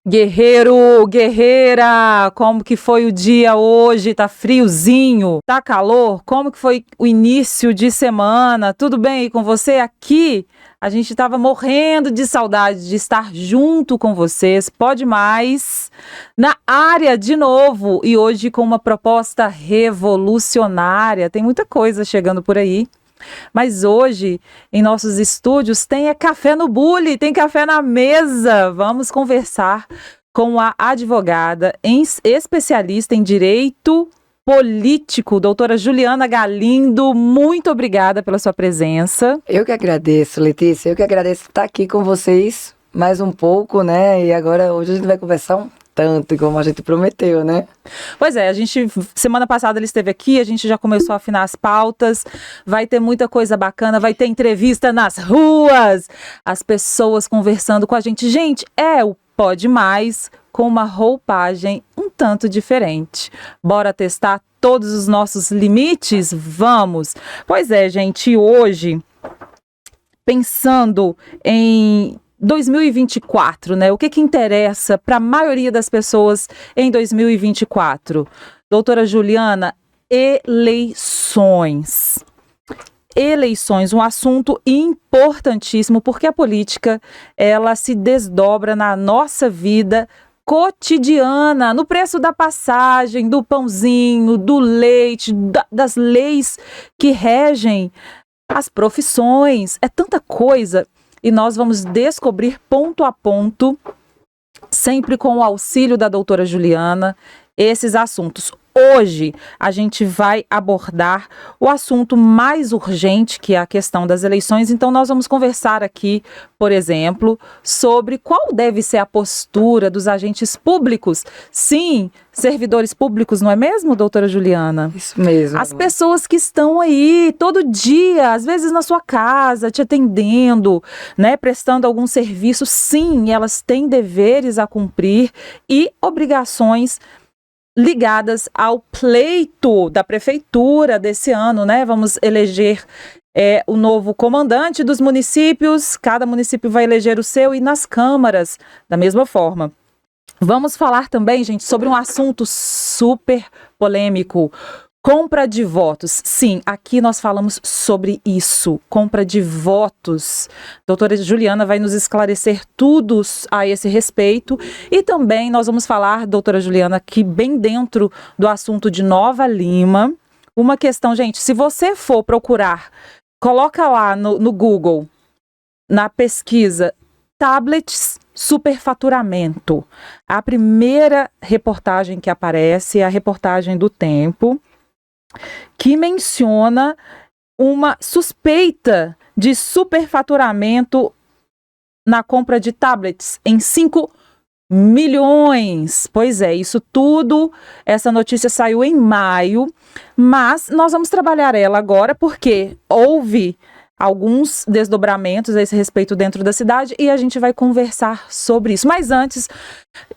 Guerreiro, guerreira, como que foi o dia hoje? Tá friozinho? Tá calor? Como que foi o início de semana? Tudo bem aí com você? Aqui a gente tava morrendo de saudade de estar junto com vocês. Pode mais na área de novo e hoje com uma proposta revolucionária. Tem muita coisa chegando por aí. Mas hoje, em nossos estúdios, tem café no bule, tem café na mesa. Vamos conversar com a advogada, especialista em direito político, doutora Juliana Galindo. Muito obrigada pela sua presença. Eu que agradeço, Letícia. Eu que agradeço estar aqui com vocês mais um pouco, né? E agora, hoje a gente vai conversar um tanto, como a gente prometeu, né? Pois é, semana passada ele esteve aqui, a gente já começou a afinar as pautas, vai ter muita coisa bacana, vai ter entrevista nas ruas, as pessoas conversando com a gente. Gente, o Pode Mais com uma roupagem um tanto diferente. Bora testar todos os nossos limites? Vamos! Pois é, gente, hoje, pensando em 2024, né? O que interessa para a maioria das pessoas em 2024? Doutora Juliana, eleições. Eleições, um assunto importantíssimo, porque a política, ela se desdobra na nossa vida cotidiana, no preço da passagem, do pãozinho, do leite, das leis que regem as profissões. É tanta coisa. E nós vamos descobrir ponto a ponto, sempre com o auxílio da doutora Juliana, esses assuntos. Hoje a gente vai abordar o assunto mais urgente, que é a questão das eleições. Então nós vamos conversar aqui, por exemplo, sobre qual deve ser a postura dos agentes públicos. Sim, servidores públicos, não é mesmo, doutora Juliana? Isso mesmo. As pessoas que estão aí todo dia, às vezes na sua casa, te atendendo, né, prestando algum serviço. Sim, elas têm deveres a cumprir e obrigações ligadas ao pleito da prefeitura desse ano, né? Vamos eleger o novo comandante dos municípios, cada município vai eleger o seu, e nas câmaras, da mesma forma. Vamos falar também, gente, sobre um assunto super polêmico. Compra de votos. Sim, aqui nós falamos sobre isso, compra de votos. Doutora Juliana vai nos esclarecer tudo a esse respeito. E também nós vamos falar, doutora Juliana, aqui bem dentro do assunto de Nova Lima, uma questão, gente, se você for procurar, coloca lá no Google, na pesquisa, tablets superfaturamento. A primeira reportagem que aparece é a reportagem do Tempo, que menciona uma suspeita de superfaturamento na compra de tablets em 5 milhões. Pois é, isso tudo, essa notícia saiu em maio, mas nós vamos trabalhar ela agora porque houve alguns desdobramentos a esse respeito dentro da cidade e a gente vai conversar sobre isso. Mas antes,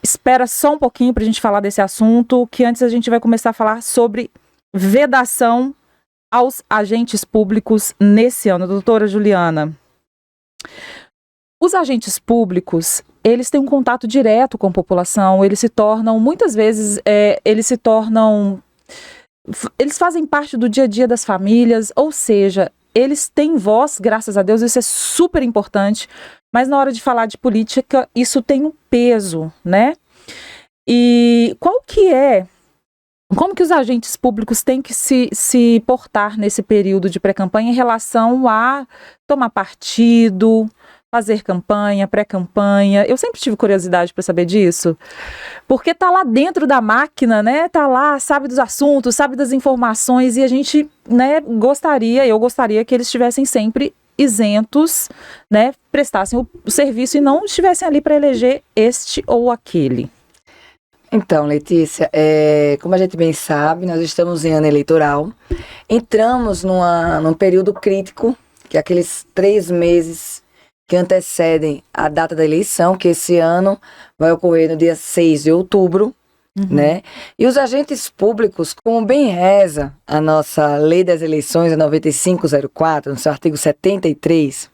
espera só um pouquinho para a gente falar desse assunto, que antes a gente vai começar a falar sobre vedação aos agentes públicos nesse ano. Doutora Juliana, os agentes públicos, eles têm um contato direto com a população, eles se tornam, muitas vezes, eles fazem parte do dia a dia das famílias, ou seja, eles têm voz, graças a Deus, isso é super importante, mas na hora de falar de política, isso tem um peso, né? E como que os agentes públicos têm que se portar nesse período de pré-campanha em relação a tomar partido, fazer campanha, pré-campanha? Eu sempre tive curiosidade para saber disso, porque tá lá dentro da máquina, né? Tá lá, sabe dos assuntos, sabe das informações, e a gente, né, eu gostaria que eles estivessem sempre isentos, né, prestassem o serviço e não estivessem ali para eleger este ou aquele. Então, Letícia, como a gente bem sabe, nós estamos em ano eleitoral, entramos num período crítico, que é aqueles 3 meses que antecedem a data da eleição, que esse ano vai ocorrer no dia 6 de outubro, né? E os agentes públicos, como bem reza a nossa Lei das Eleições, a 9504, no seu artigo 73,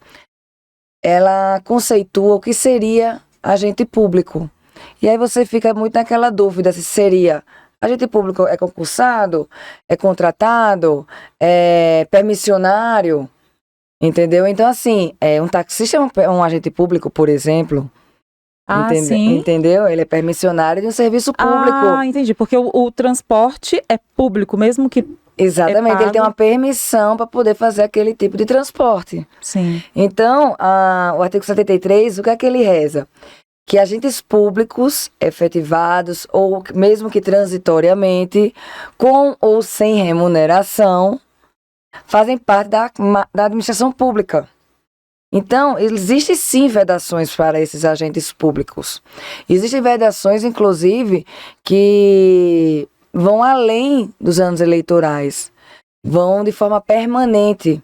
ela conceitua o que seria agente público. E aí você fica muito naquela dúvida se seria agente público é concursado, é contratado, é permissionário, entendeu? Então, assim, um taxista é um agente público, por exemplo, Sim. entendeu? Ele é permissionário de um serviço público. Ah, entendi, porque o transporte é público, mesmo que Exatamente, ele tem uma permissão para poder fazer aquele tipo de transporte. Sim. Então, o artigo 73, o que é que ele reza? Que agentes públicos efetivados, ou mesmo que transitoriamente, com ou sem remuneração, fazem parte da administração pública. Então, existem sim vedações para esses agentes públicos. Existem vedações, inclusive, que vão além dos anos eleitorais, vão de forma permanente.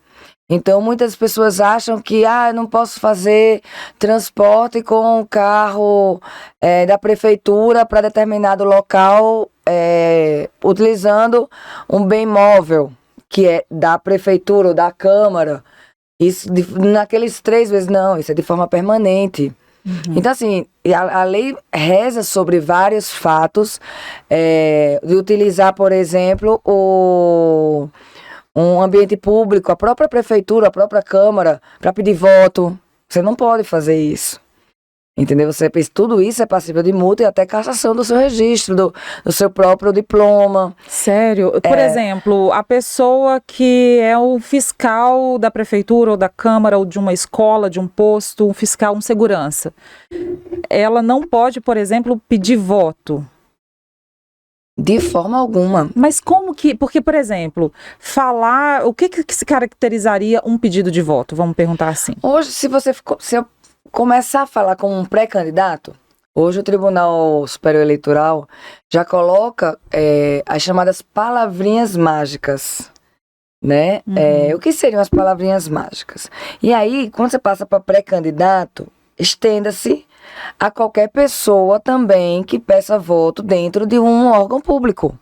Então, muitas pessoas acham que eu não posso fazer transporte com o carro da prefeitura para determinado local utilizando um bem móvel, que é da prefeitura ou da Câmara. Isso, naqueles 3 vezes, não, isso é de forma permanente. Uhum. Então, assim, a lei reza sobre vários fatos de utilizar, por exemplo, um ambiente público, a própria prefeitura, a própria Câmara, para pedir voto. Você não pode fazer isso. Entendeu? Tudo isso é passível de multa e até cassação do seu registro, do seu próprio diploma. Sério? Por exemplo, a pessoa que é o fiscal da prefeitura ou da Câmara ou de uma escola, de um posto, um fiscal, um segurança, ela não pode, por exemplo, pedir voto? De forma alguma. Mas como que... Porque, por exemplo, o que se caracterizaria um pedido de voto? Vamos perguntar assim. Hoje, se eu começar a falar como um pré-candidato, hoje o Tribunal Superior Eleitoral já coloca as chamadas palavrinhas mágicas, né? Uhum. O que seriam as palavrinhas mágicas? E aí, quando você passa para pré-candidato, estenda-se a qualquer pessoa também que peça voto dentro de um órgão público,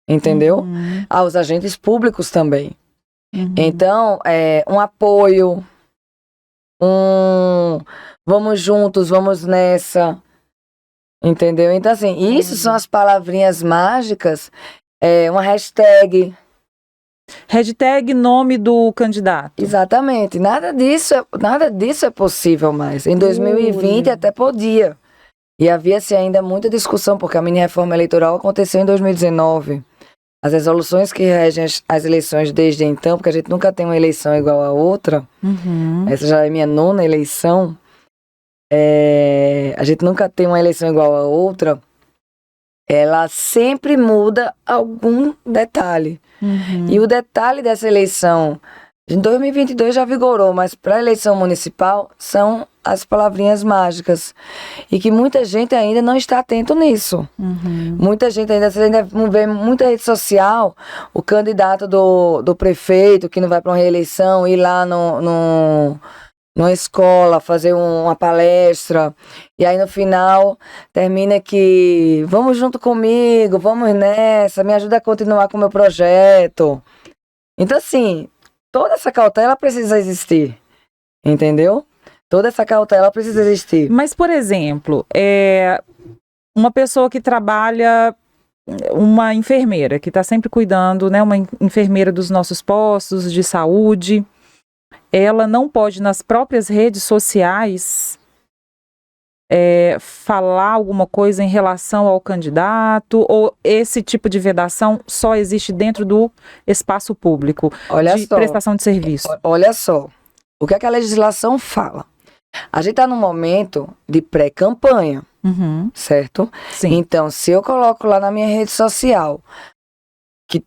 entendeu? Uhum. Aos agentes públicos também. Uhum. Então, um apoio, vamos juntos, vamos nessa, entendeu? Então, assim, isso são as palavrinhas mágicas, uma hashtag. Hashtag nome do candidato. Exatamente, nada disso é possível mais. Em 2020 até podia. E havia-se ainda muita discussão, porque a mini-reforma eleitoral aconteceu em 2019. As resoluções que regem as eleições desde então, porque a gente nunca tem uma eleição igual a outra, essa já é minha 9ª eleição, a gente nunca tem uma eleição igual a outra, ela sempre muda algum detalhe. E o detalhe dessa eleição, em 2022 já vigorou, mas para a eleição municipal são as palavrinhas mágicas. E que muita gente ainda não está atento nisso. Muita gente ainda vê muita rede social, o candidato do prefeito que não vai para uma reeleição, ir lá numa escola, fazer uma palestra, e aí no final termina que vamos junto comigo, vamos nessa, me ajuda a continuar com o meu projeto. Então, assim, toda essa cautela precisa existir, entendeu? Toda essa cautela precisa existir. Mas, por exemplo, uma pessoa que trabalha, uma enfermeira, que está sempre cuidando, né, uma enfermeira dos nossos postos de saúde, ela não pode, nas próprias redes sociais, falar alguma coisa em relação ao candidato, ou esse tipo de vedação só existe dentro do espaço público, prestação de serviço? Olha só, o que é que a legislação fala? A gente está num momento de pré-campanha, certo? Sim. Então, se eu coloco lá na minha rede social que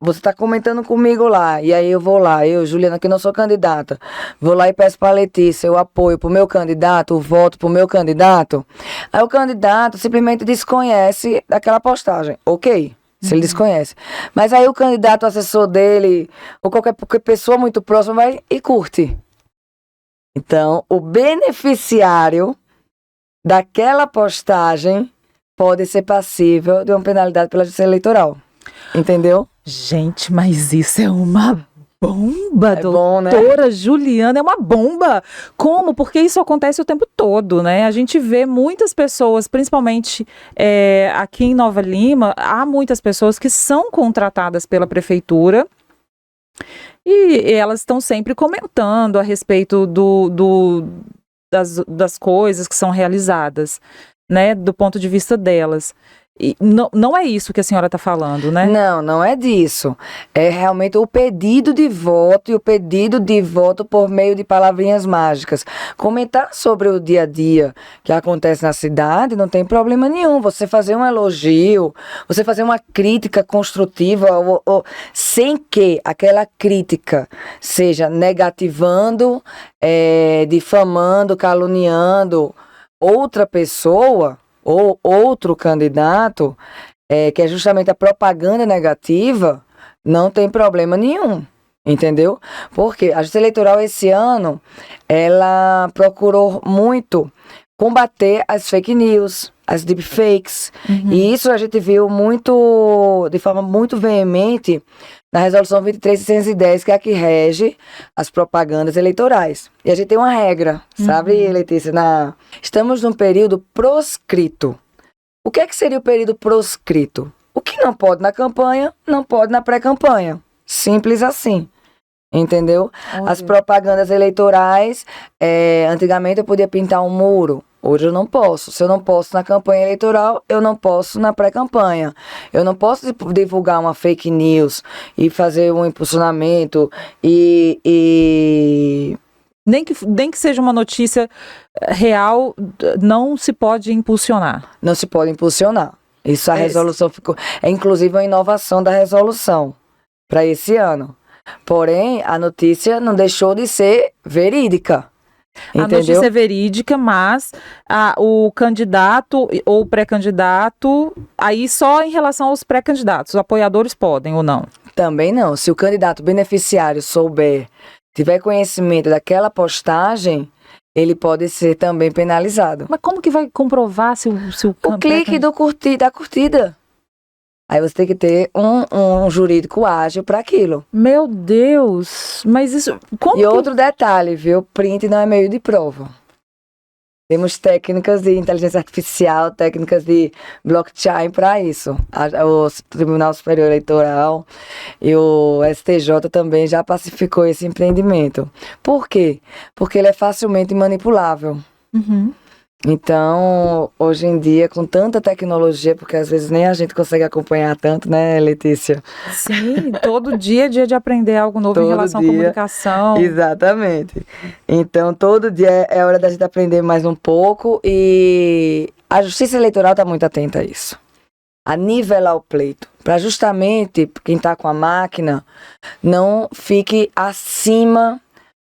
você está comentando comigo lá, e aí eu vou lá, Juliana, que não sou candidata, vou lá e peço para a Letícia o apoio para o meu candidato, o voto para o meu candidato, aí o candidato simplesmente desconhece daquela postagem, ok? Se ele desconhece. Mas aí o candidato, o assessor dele, ou qualquer pessoa muito próxima vai e curte. Então, o beneficiário daquela postagem pode ser passível de uma penalidade pela Justiça Eleitoral. Entendeu? Gente, mas isso é uma bomba, É bom, né? doutora Juliana, é uma bomba. Como? Porque isso acontece o tempo todo, né? A gente vê muitas pessoas, principalmente aqui em Nova Lima, há muitas pessoas que são contratadas pela prefeitura e elas estão sempre comentando a respeito das coisas que são realizadas, né? Do ponto de vista delas. E não é isso que a senhora está falando, né? Não, não é disso. É realmente o pedido de voto e o pedido de voto por meio de palavrinhas mágicas. Comentar sobre o dia a dia que acontece na cidade não tem problema nenhum. Você fazer um elogio, você fazer uma crítica construtiva, sem que aquela crítica seja negativando, difamando, caluniando outra pessoa ou outro candidato, que é justamente a propaganda negativa, não tem problema nenhum, entendeu? Porque a Justiça Eleitoral esse ano, ela procurou muito combater as fake news, as deepfakes, e isso a gente viu de forma muito veemente na Resolução 23.610, que é a que rege as propagandas eleitorais. E a gente tem uma regra, sabe, Letícia? Estamos num período proscrito. O que seria o período proscrito? O que não pode na campanha, não pode na pré-campanha. Simples assim. Entendeu? Olha. As propagandas eleitorais, antigamente eu podia pintar um muro. Hoje eu não posso. Se eu não posso na campanha eleitoral, eu não posso na pré-campanha. Eu não posso divulgar uma fake news e fazer um impulsionamento Nem que seja uma notícia real, não se pode impulsionar. Não se pode impulsionar. Isso a resolução ficou... É inclusive uma inovação da resolução para esse ano. Porém, a notícia não deixou de ser verídica. Entendeu? A notícia é verídica, mas o candidato ou pré-candidato, aí só em relação aos pré-candidatos, os apoiadores podem ou não? Também não. Se o candidato beneficiário tiver conhecimento daquela postagem, ele pode ser também penalizado. Mas como que vai comprovar se o clique da curtida. Aí você tem que ter um jurídico ágil para aquilo. Meu Deus, mas isso... Outro detalhe, viu? Print não é meio de prova. Temos técnicas de inteligência artificial, técnicas de blockchain para isso. O Tribunal Superior Eleitoral e o STJ também já pacificou esse empreendimento. Por quê? Porque ele é facilmente manipulável. Então, hoje em dia, com tanta tecnologia, porque às vezes nem a gente consegue acompanhar tanto, né, Letícia? Sim, todo dia é dia de aprender algo novo em relação à comunicação. Exatamente. Então, todo dia é hora da gente aprender mais um pouco e a Justiça Eleitoral está muito atenta a isso. A nivelar o pleito, para justamente quem está com a máquina não fique acima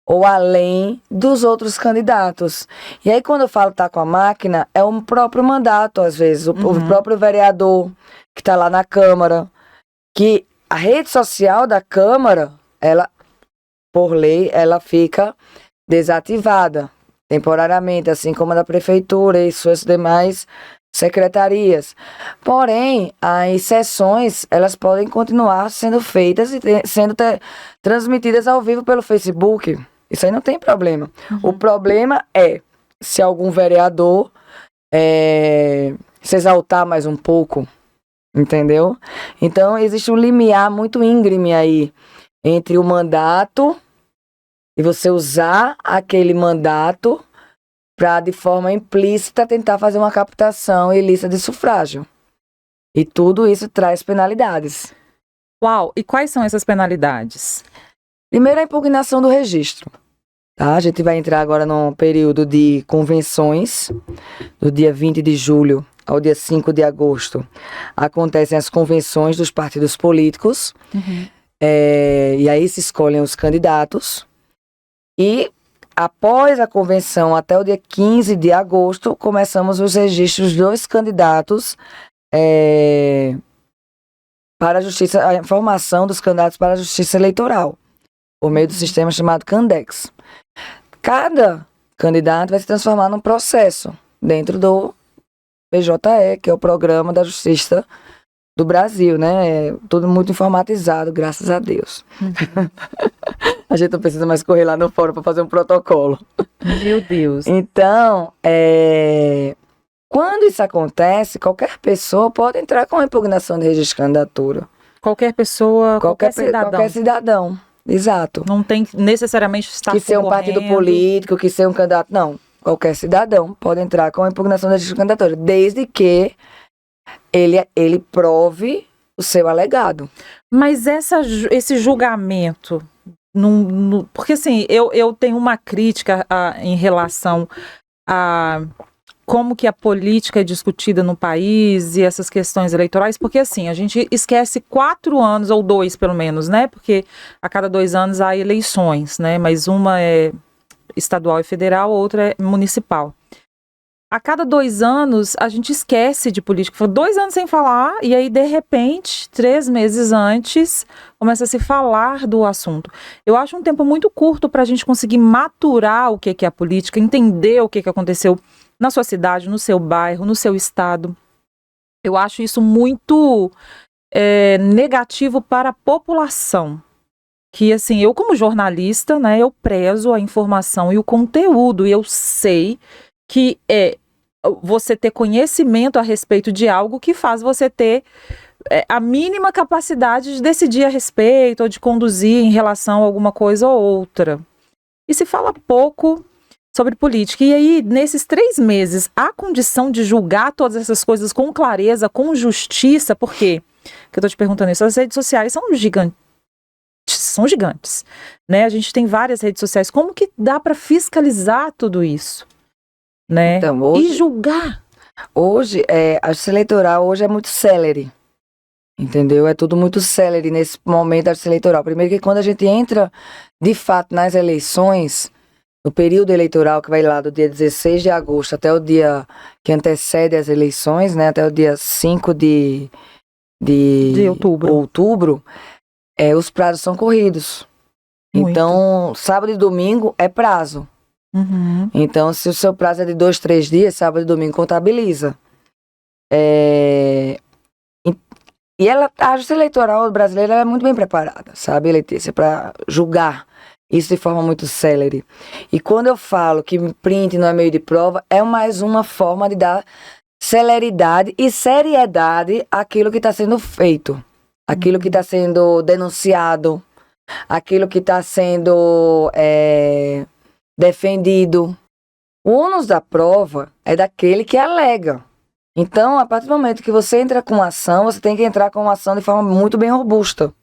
ou além dos outros candidatos. E aí, quando eu falo tá com a máquina, é o próprio mandato, às vezes, o próprio vereador que está lá na Câmara, que a rede social da Câmara, ela, por lei, ela fica desativada temporariamente, assim como a da Prefeitura e suas demais secretarias. Porém, as sessões, elas podem continuar sendo feitas e sendo transmitidas ao vivo pelo Facebook. Isso aí não tem problema. O problema é se algum vereador se exaltar mais um pouco, entendeu? Então, existe um limiar muito íngreme aí entre o mandato e você usar aquele mandato para, de forma implícita, tentar fazer uma captação ilícita de sufrágio. E tudo isso traz penalidades. Uau! E quais são essas penalidades? Primeiro, a impugnação do registro. Tá? A gente vai entrar agora num período de convenções, do dia 20 de julho ao dia 5 de agosto. Acontecem as convenções dos partidos políticos, e aí se escolhem os candidatos. E após a convenção, até o dia 15 de agosto, começamos os registros dos candidatos para a Justiça, a informação dos candidatos para a Justiça Eleitoral, por meio do sistema chamado Candex. Cada candidato vai se transformar num processo dentro do PJE, que é o Programa da Justiça do Brasil, né? É tudo muito informatizado, graças a Deus. A gente não precisa mais correr lá no fórum para fazer um protocolo. Meu Deus. Então, quando isso acontece, qualquer pessoa pode entrar com a impugnação de registro de candidatura. Qualquer pessoa, qualquer cidadão. Qualquer cidadão, exato. Não tem necessariamente estar que ser um partido político, que ser um candidato, não. Qualquer cidadão pode entrar com a impugnação de registro de candidatura, desde que ele prove o seu alegado. Mas esse julgamento, porque assim, eu tenho uma crítica em relação a como que a política é discutida no país e essas questões eleitorais, porque assim, a gente esquece 4 anos, ou 2 pelo menos, né? Porque a cada 2 anos há eleições, né? Mas uma é estadual e federal, outra é municipal. A cada 2 anos, a gente esquece de política. Foi 2 anos sem falar, e aí, de repente, 3 meses antes, começa a se falar do assunto. Eu acho um tempo muito curto para a gente conseguir maturar o que é a política, entender o que aconteceu na sua cidade, no seu bairro, no seu estado. Eu acho isso muito negativo para a população. Que, assim, eu como jornalista, né, eu prezo a informação e o conteúdo, e eu sei que você ter conhecimento a respeito de algo que faz você ter a mínima capacidade de decidir a respeito ou de conduzir em relação a alguma coisa ou outra. E se fala pouco sobre política. E aí, nesses 3 meses, há condição de julgar todas essas coisas com clareza, com justiça, por quê? Que eu tô te perguntando isso, as redes sociais são gigantes, né? A gente tem várias redes sociais. Como que dá para fiscalizar tudo isso, né? Então, hoje, e julgar? Hoje, a justiça eleitoral hoje é muito célere, entendeu? É tudo muito célere nesse momento da justiça eleitoral. Primeiro que quando a gente entra, de fato, nas eleições, no período eleitoral que vai lá do dia 16 de agosto até o dia que antecede as eleições, né? Até o dia 5 de outubro, os prazos são corridos. Muito. Então, sábado e domingo é prazo. Uhum. Então, se o seu prazo é de 2, 3 dias, sábado e domingo contabiliza. E a justiça eleitoral brasileira é muito bem preparada, sabe, Letícia, para julgar isso de forma muito célere. E quando eu falo que print não é meio de prova, é mais uma forma de dar celeridade e seriedade àquilo que está sendo feito, aquilo que está sendo denunciado, aquilo que está sendo defendido. O ônus da prova é daquele que alega. Então, a partir do momento que você entra com uma ação, você tem que entrar com uma ação de forma muito bem robusta.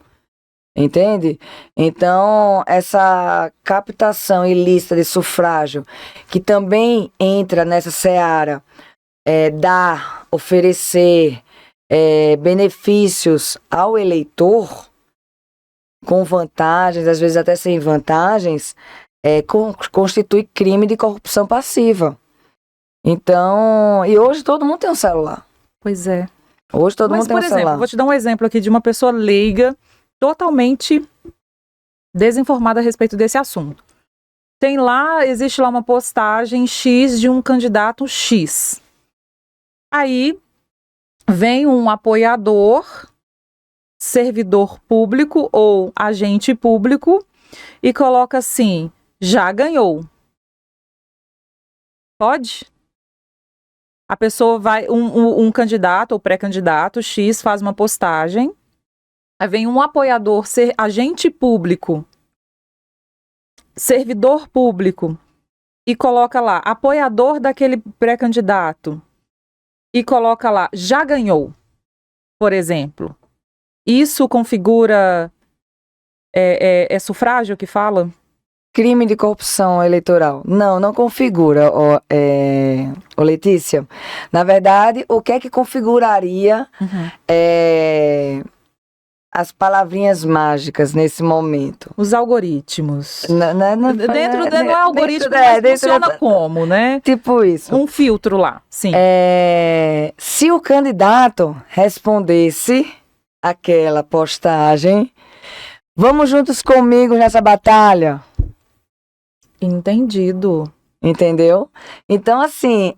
Entende? Então, essa captação ilícita de sufrágio, que também entra nessa seara, dar, oferecer benefícios ao eleitor, com vantagens, às vezes até sem vantagens, constitui crime de corrupção passiva. Então, e hoje todo mundo tem um celular. Pois é. Hoje todo mundo tem um celular. Vou te dar um exemplo aqui de uma pessoa leiga, totalmente desinformada a respeito desse assunto. Existe lá uma postagem X de um candidato X. Aí vem um apoiador, servidor público ou agente público e coloca assim: já ganhou. Pode? A pessoa vai, um candidato ou pré-candidato X faz uma postagem. Aí vem um apoiador, agente público, servidor público, e coloca lá, apoiador daquele pré-candidato, e coloca lá, já ganhou, por exemplo. Isso configura, sufrágio que fala? Crime de corrupção eleitoral. Não configura, Letícia. Na verdade, o que é que configuraria as palavrinhas mágicas nesse momento? Os algoritmos. Dentro não é algoritmo, mas funciona como, né? Tipo isso. Um filtro lá, sim. Se o candidato respondesse aquela postagem, vamos juntos comigo nessa batalha. Entendido. Entendeu? Então, assim,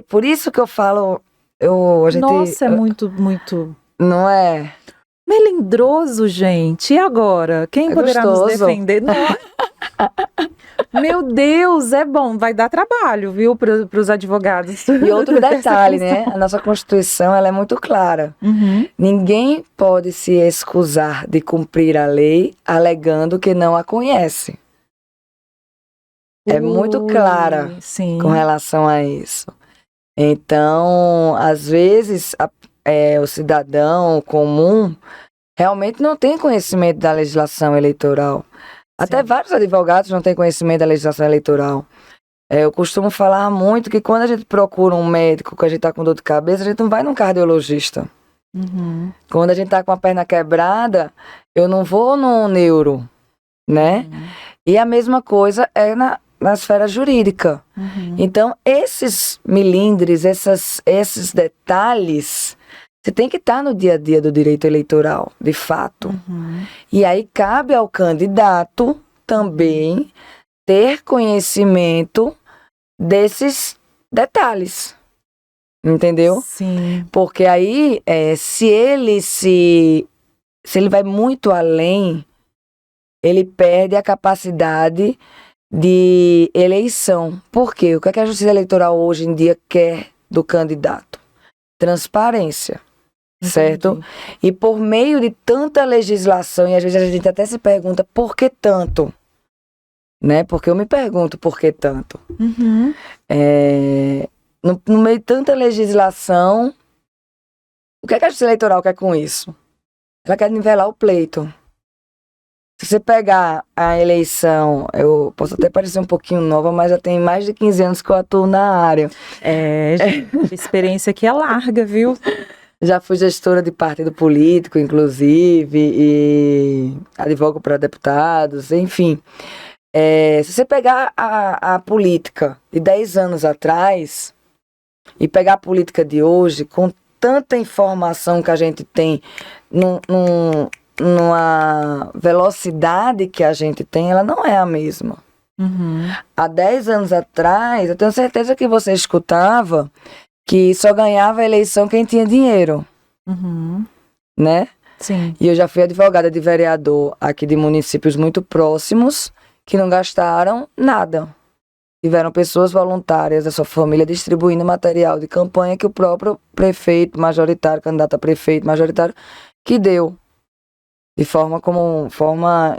por isso que eu falo... Nossa, é muito, muito... Não é? Melindroso, gente. E agora? Quem poderá nos gostoso. defender? Não. Meu Deus, é bom. Vai dar trabalho, viu, para os advogados. E outro detalhe, né? A nossa Constituição, ela é muito clara. Uhum. Ninguém pode se excusar de cumprir a lei alegando que não a conhece. É muito clara Sim. com relação a isso. Então, às vezes, o cidadão comum realmente não tem conhecimento da legislação eleitoral. Até vários advogados não têm conhecimento da legislação eleitoral. Eu costumo falar muito que quando a gente procura um médico, que a gente está com dor de cabeça, a gente não vai num cardiologista. Uhum. Quando a gente está com a perna quebrada, eu não vou no neuro, né? Uhum. E a mesma coisa é na esfera jurídica. Uhum. Então, esses milindres, esses detalhes, você tem que estar no dia a dia do direito eleitoral, de fato. Uhum. E aí cabe ao candidato também ter conhecimento desses detalhes. Entendeu? Sim. Porque aí, se ele vai muito além, ele perde a capacidade de eleição. Por quê? O que é que a Justiça Eleitoral hoje em dia quer do candidato? Transparência. Certo? Entendi. E por meio de tanta legislação, e às vezes a gente até se pergunta por que tanto? Né? Porque eu me pergunto por que tanto. Uhum. No meio de tanta legislação, o que é que a Justiça Eleitoral quer com isso? Ela quer nivelar o pleito. Se você pegar a eleição, eu posso até parecer um pouquinho nova, mas já tem mais de 15 anos que eu atuo na área. Gente, a experiência aqui é larga, viu? Já fui gestora de partido político, inclusive, e advogo para deputados, enfim. Se você pegar a política de 10 anos atrás e pegar a política de hoje, com tanta informação que a gente tem, numa velocidade que a gente tem, ela não é a mesma. Uhum. Há 10 anos atrás, eu tenho certeza que você escutava que só ganhava a eleição quem tinha dinheiro, Uhum. né? Sim. E eu já fui advogada de vereador aqui de municípios muito próximos que não gastaram nada. Tiveram pessoas voluntárias da sua família distribuindo material de campanha que o próprio prefeito majoritário, candidato a prefeito majoritário, que deu. De forma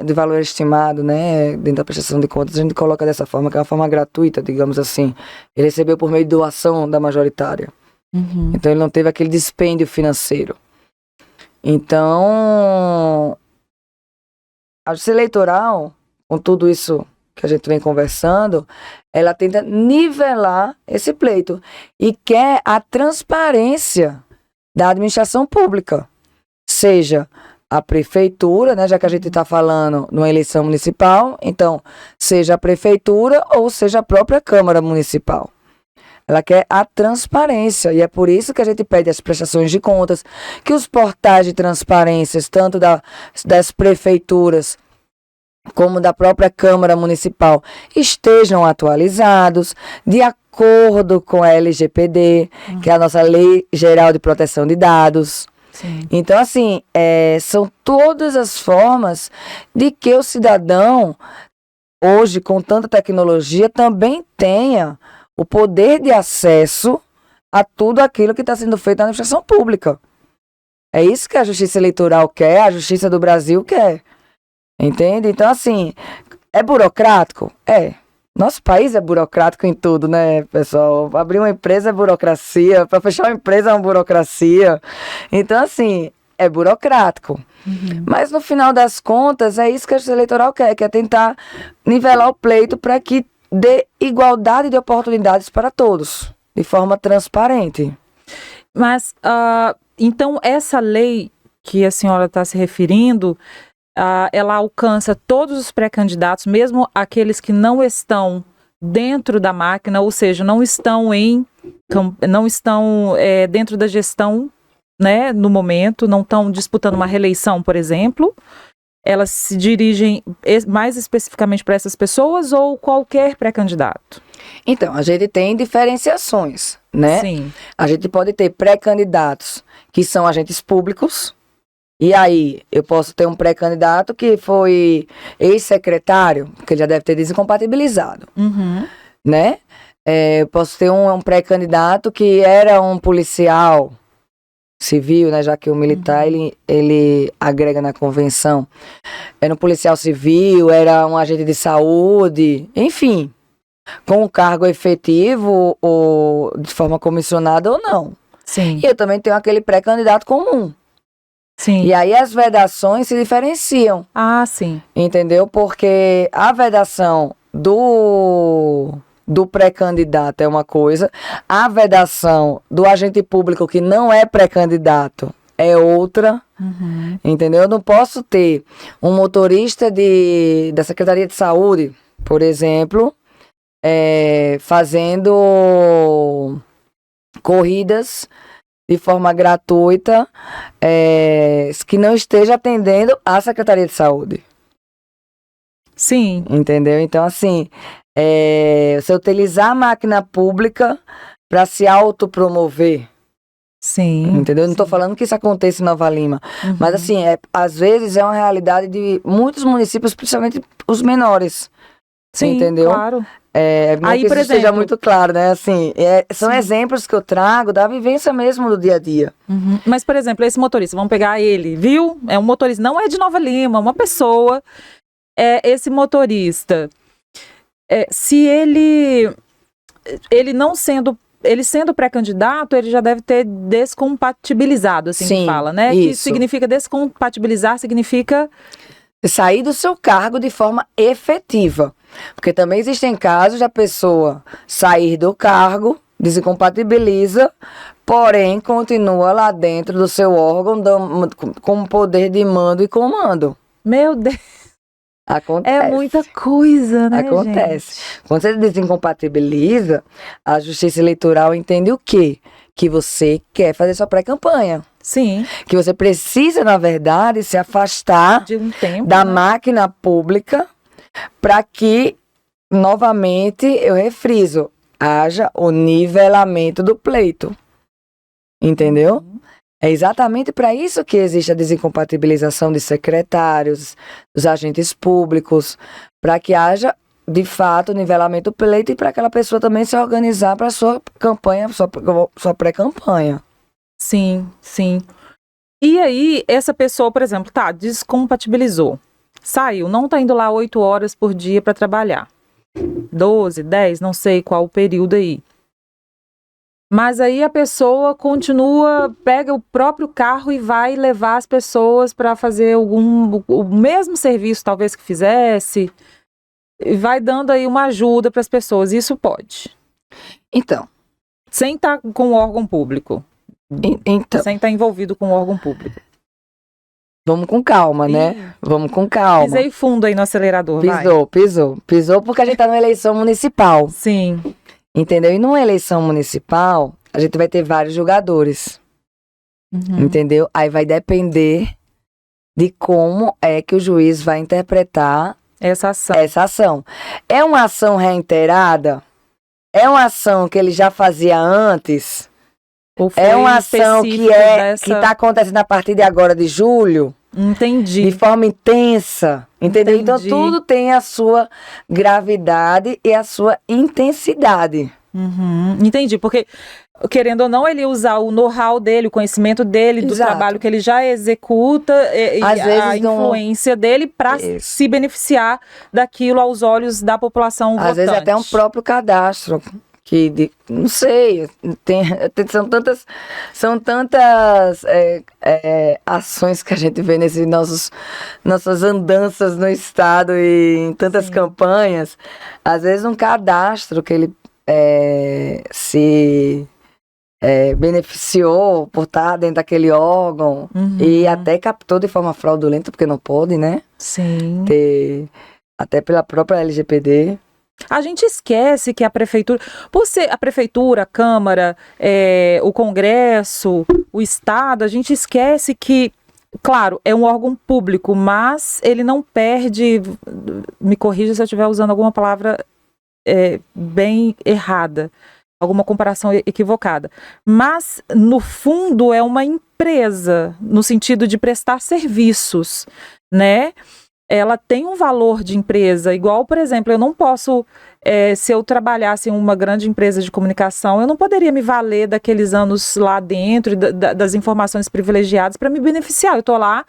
de valor estimado, né? Dentro da prestação de contas, a gente coloca dessa forma, que é uma forma gratuita, digamos assim. Ele recebeu por meio de doação da majoritária. Uhum. Então ele não teve aquele dispêndio financeiro. Então, a Justiça Eleitoral, com tudo isso que a gente vem conversando, ela tenta nivelar esse pleito e quer a transparência da administração pública, seja a prefeitura, né, já que a gente está falando numa eleição municipal, então, seja a prefeitura ou seja a própria Câmara Municipal. Ela quer a transparência, e é por isso que a gente pede as prestações de contas, que os portais de transparências, tanto das prefeituras como da própria Câmara Municipal, estejam atualizados, de acordo com a LGPD, que é a nossa Lei Geral de Proteção de Dados. Sim. Então, assim, são todas as formas de que o cidadão, hoje, com tanta tecnologia, também tenha o poder de acesso a tudo aquilo que está sendo feito na administração pública. É isso que a Justiça Eleitoral quer, a Justiça do Brasil quer. Entende? Então, assim, é burocrático? É. Nosso país é burocrático em tudo, né, pessoal? Abrir uma empresa é burocracia, para fechar uma empresa é uma burocracia. Então, assim, é burocrático. Uhum. Mas, no final das contas, é isso que a Justiça Eleitoral quer tentar nivelar o pleito para que dê igualdade de oportunidades para todos, de forma transparente. Mas, então, essa lei que a senhora está se referindo, ela alcança todos os pré-candidatos, mesmo aqueles que não estão dentro da máquina, ou seja, não estão dentro da gestão, né, no momento, não estão disputando uma reeleição, por exemplo. elas se dirigem mais especificamente para essas pessoas ou qualquer pré-candidato? Então, a gente tem diferenciações, né? Sim. A gente pode ter pré-candidatos que são agentes públicos, e aí eu posso ter um pré-candidato que foi ex-secretário, que ele já deve ter desincompatibilizado, Uhum. né? Eu posso ter um pré-candidato que era um policial civil, né? Já que o militar, ele agrega na convenção. Era um policial civil, era um agente de saúde, enfim, com um cargo efetivo ou de forma comissionada ou não. Sim. E eu também tenho aquele pré-candidato comum. Sim. E aí as vedações se diferenciam, Ah, sim. entendeu? Porque a vedação do pré-candidato é uma coisa, a vedação do agente público que não é pré-candidato é outra, entendeu? Eu não posso ter um motorista da Secretaria de Saúde, por exemplo, fazendo corridas de forma gratuita, que não esteja atendendo a Secretaria de Saúde. Sim. Entendeu? Então, assim, você utilizar a máquina pública para se autopromover. Sim. Entendeu? Eu não estou falando que isso aconteça em Nova Lima. Mas, assim, às vezes é uma realidade de muitos municípios, principalmente os menores. Sim, entendeu? Claro. Aí, que por isso seja muito claro, né? Assim, são exemplos que eu trago da vivência mesmo do dia a dia. Mas, por exemplo, esse motorista, vamos pegar ele, viu? É um motorista, não é de Nova Lima, uma pessoa. Esse motorista, se ele não sendo, ele sendo pré-candidato, ele já deve ter descompatibilizado, assim que fala, né? Isso. Que significa descompatibilizar, significa sair do seu cargo de forma efetiva. Porque também existem casos da pessoa sair do cargo, desincompatibiliza, porém continua lá dentro do seu órgão com poder de mando e comando. Meu Deus. Acontece. É muita coisa, né, Acontece. gente? Quando você desincompatibiliza, a Justiça Eleitoral entende o quê? Que você quer fazer sua pré-campanha. Sim. Que você precisa, na verdade, se afastar de um tempo, da máquina pública para que, novamente, eu refriso, haja o nivelamento do pleito. Entendeu? É exatamente para isso que existe a desincompatibilização de secretários, dos agentes públicos, para que haja, de fato, o nivelamento do pleito e para aquela pessoa também se organizar para a sua campanha, sua pré-campanha. Sim, sim. E aí, essa pessoa, por exemplo, descompatibilizou. Saiu, não está indo lá 8 horas por dia para trabalhar. 12, 10, não sei qual o período aí. Mas aí a pessoa continua, pega o próprio carro e vai levar as pessoas para fazer o mesmo serviço, talvez, que fizesse. E vai dando aí uma ajuda para as pessoas. Isso pode. Então. Sem estar com o órgão público. Então. Sem estar envolvido com o órgão público. Vamos com calma, né? Vamos com calma. Pisei fundo aí no acelerador, Pisou porque a gente tá numa eleição municipal. Sim. Entendeu? E numa eleição municipal, a gente vai ter vários jogadores. Entendeu? Aí vai depender de como é que o juiz vai interpretar essa ação. É uma ação reiterada? É uma ação que ele já fazia antes? É uma ação que está acontecendo a partir de agora, de julho? Entendi. De forma intensa, entendeu? Então tudo tem a sua gravidade e a sua intensidade. Entendi, porque querendo ou não, ele usar o know-how dele, o conhecimento dele, do trabalho que ele já executa e a influência dele para se beneficiar daquilo aos olhos da população votante. Às vezes até um próprio cadastro. Não sei, são tantas ações que a gente vê nesses nossas andanças no estado e em tantas campanhas. Às vezes um cadastro que ele se beneficiou por estar dentro daquele órgão e até captou de forma fraudulenta, porque não pode, né? Sim. Até pela própria LGPD. A gente esquece que a prefeitura, por ser a prefeitura, a Câmara, o Congresso, o Estado, a gente esquece que Claro, é um órgão público, mas ele não perde, me corrija se eu estiver usando alguma palavra bem errada, alguma comparação equivocada. Mas, no fundo, é uma empresa, no sentido de prestar serviços, né? Ela tem um valor de empresa, igual, por exemplo, eu não posso, se eu trabalhasse em uma grande empresa de comunicação, eu não poderia me valer daqueles anos lá dentro, das informações privilegiadas para me beneficiar. Eu estou lá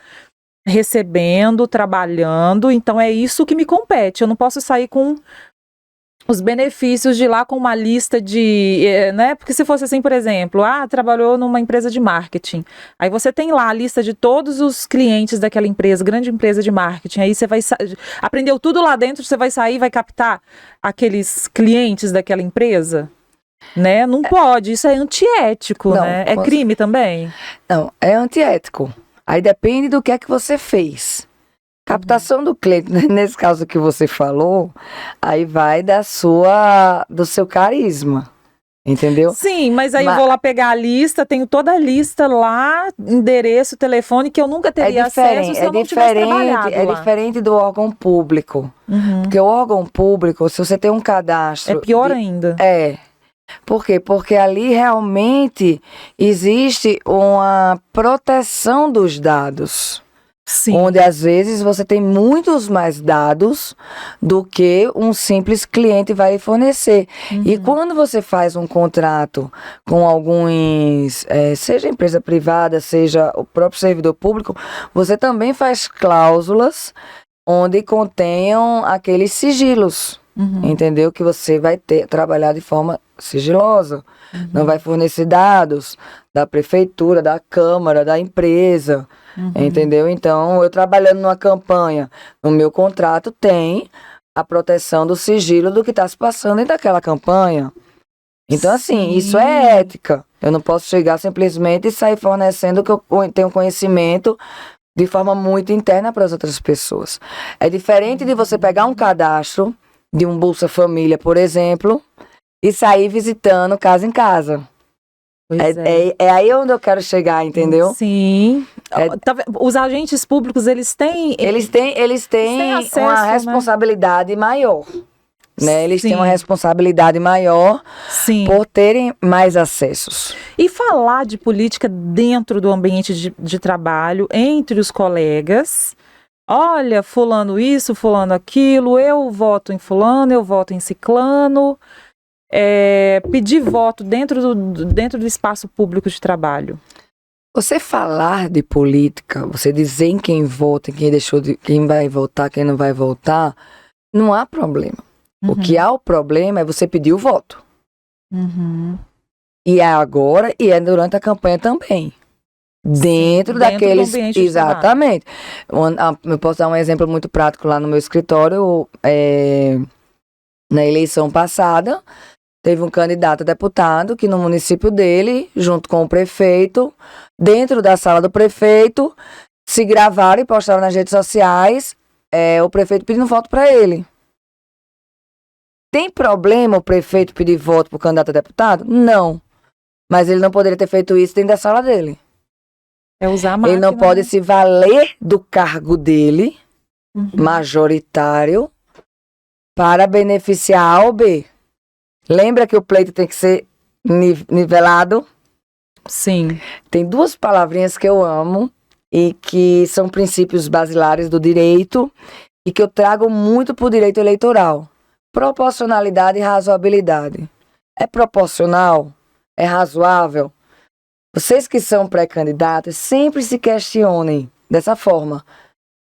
recebendo, trabalhando, então é isso que me compete. Eu não posso sair com os benefícios de lá com uma lista de, né? Porque se fosse assim, por exemplo, trabalhou numa empresa de marketing. Aí você tem lá a lista de todos os clientes daquela empresa, grande empresa de marketing. Aí você vai aprendeu tudo lá dentro, você vai sair e vai captar aqueles clientes daquela empresa, né? Não pode, isso é antiético, Não, né? É crime também? Não, é antiético. Aí depende do que é que você fez. Captação do cliente, nesse caso que você falou, aí vai do seu carisma, entendeu? Sim, mas aí eu vou lá pegar a lista, tenho toda a lista lá, endereço, telefone, que eu nunca teria acesso se eu não tivesse trabalhado É lá. diferente do órgão público. Porque o órgão público, se você tem um cadastro... É pior ainda. Por quê? Porque ali realmente existe uma proteção dos dados. Sim. Onde às vezes você tem muitos mais dados do que um simples cliente vai lhe fornecer. E quando você faz um contrato com alguns, seja empresa privada, seja o próprio servidor público, você também faz cláusulas onde contenham aqueles sigilos, entendeu? Que você vai trabalhar de forma sigilosa, não vai fornecer dados da prefeitura, da câmara, da empresa, entendeu? Então, eu trabalhando numa campanha, no meu contrato tem a proteção do sigilo do que está se passando dentro daquela campanha. Então, assim, isso é ética. Eu não posso chegar simplesmente e sair fornecendo o que eu tenho conhecimento de forma muito interna para as outras pessoas. É diferente de você pegar um cadastro de um Bolsa Família, por exemplo, e sair visitando casa em casa. É aí onde eu quero chegar, entendeu? Sim. Os agentes públicos, eles têm acesso, uma responsabilidade maior. Né? Eles têm uma responsabilidade maior por terem mais acessos. E falar de política dentro do ambiente de trabalho, entre os colegas. Olha, fulano isso, fulano aquilo, eu voto em fulano, eu voto em ciclano. Pedir voto dentro do espaço público de trabalho. Você falar de política, você dizer em quem vota, quem vai votar, quem não vai votar, não há problema. O que há o problema é você pedir o voto. E é agora e é durante a campanha também. Dentro daqueles... Exatamente. Eu posso dar um exemplo muito prático lá no meu escritório. Na eleição passada, teve um candidato a deputado que no município dele, junto com o prefeito, dentro da sala do prefeito, se gravaram e postaram nas redes sociais o prefeito pedindo voto para ele. Tem problema o prefeito pedir voto para o candidato a deputado? Não. Mas ele não poderia ter feito isso dentro da sala dele. É usar a máquina. Ele não pode se valer do cargo dele, majoritário, para beneficiar A ou B. Lembra que o pleito tem que ser nivelado? Sim. Tem duas palavrinhas que eu amo e que são princípios basilares do direito e que eu trago muito para o direito eleitoral. Proporcionalidade e razoabilidade. É proporcional? É razoável? Vocês que são pré-candidatos sempre se questionem dessa forma.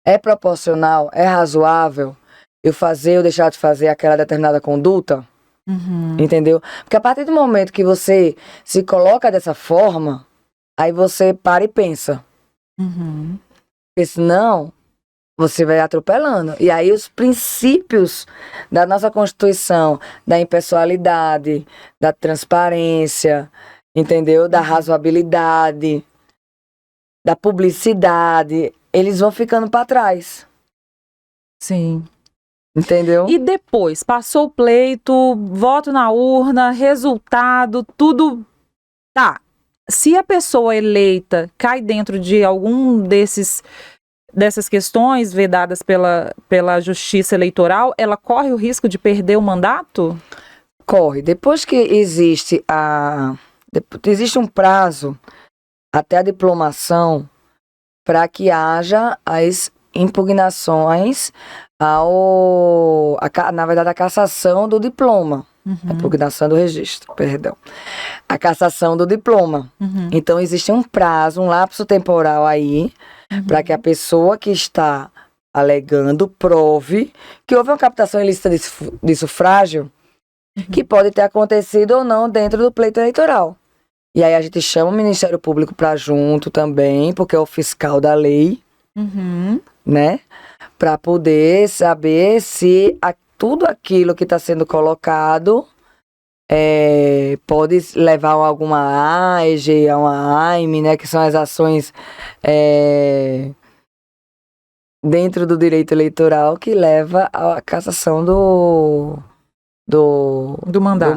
É proporcional? É razoável eu fazer ou deixar de fazer aquela determinada conduta? Entendeu? Porque a partir do momento que você se coloca dessa forma, aí você para e pensa. Porque senão, você vai atropelando. E aí os princípios da nossa Constituição, da impessoalidade, da transparência, entendeu? Da razoabilidade, da publicidade, eles vão ficando para trás. Sim. Entendeu? E depois, passou o pleito, voto na urna, resultado, tudo tá. se a pessoa eleita cai dentro de algum dessas questões vedadas pela Justiça Eleitoral, ela corre o risco de perder o mandato? Corre. Depois que existe um prazo até a diplomação para que haja as impugnações na verdade, a cassação do diploma. A impugnação do registro, perdão. A cassação do diploma. Então, existe um prazo, um lapso temporal aí, para que a pessoa que está alegando prove que houve uma captação ilícita de sufrágio que pode ter acontecido ou não dentro do pleito eleitoral. E aí a gente chama o Ministério Público para junto também, porque é o fiscal da lei, né? Para poder saber se tudo aquilo que está sendo colocado pode levar a alguma AEG, a uma AIME, né? Que são as ações dentro do direito eleitoral que leva à cassação do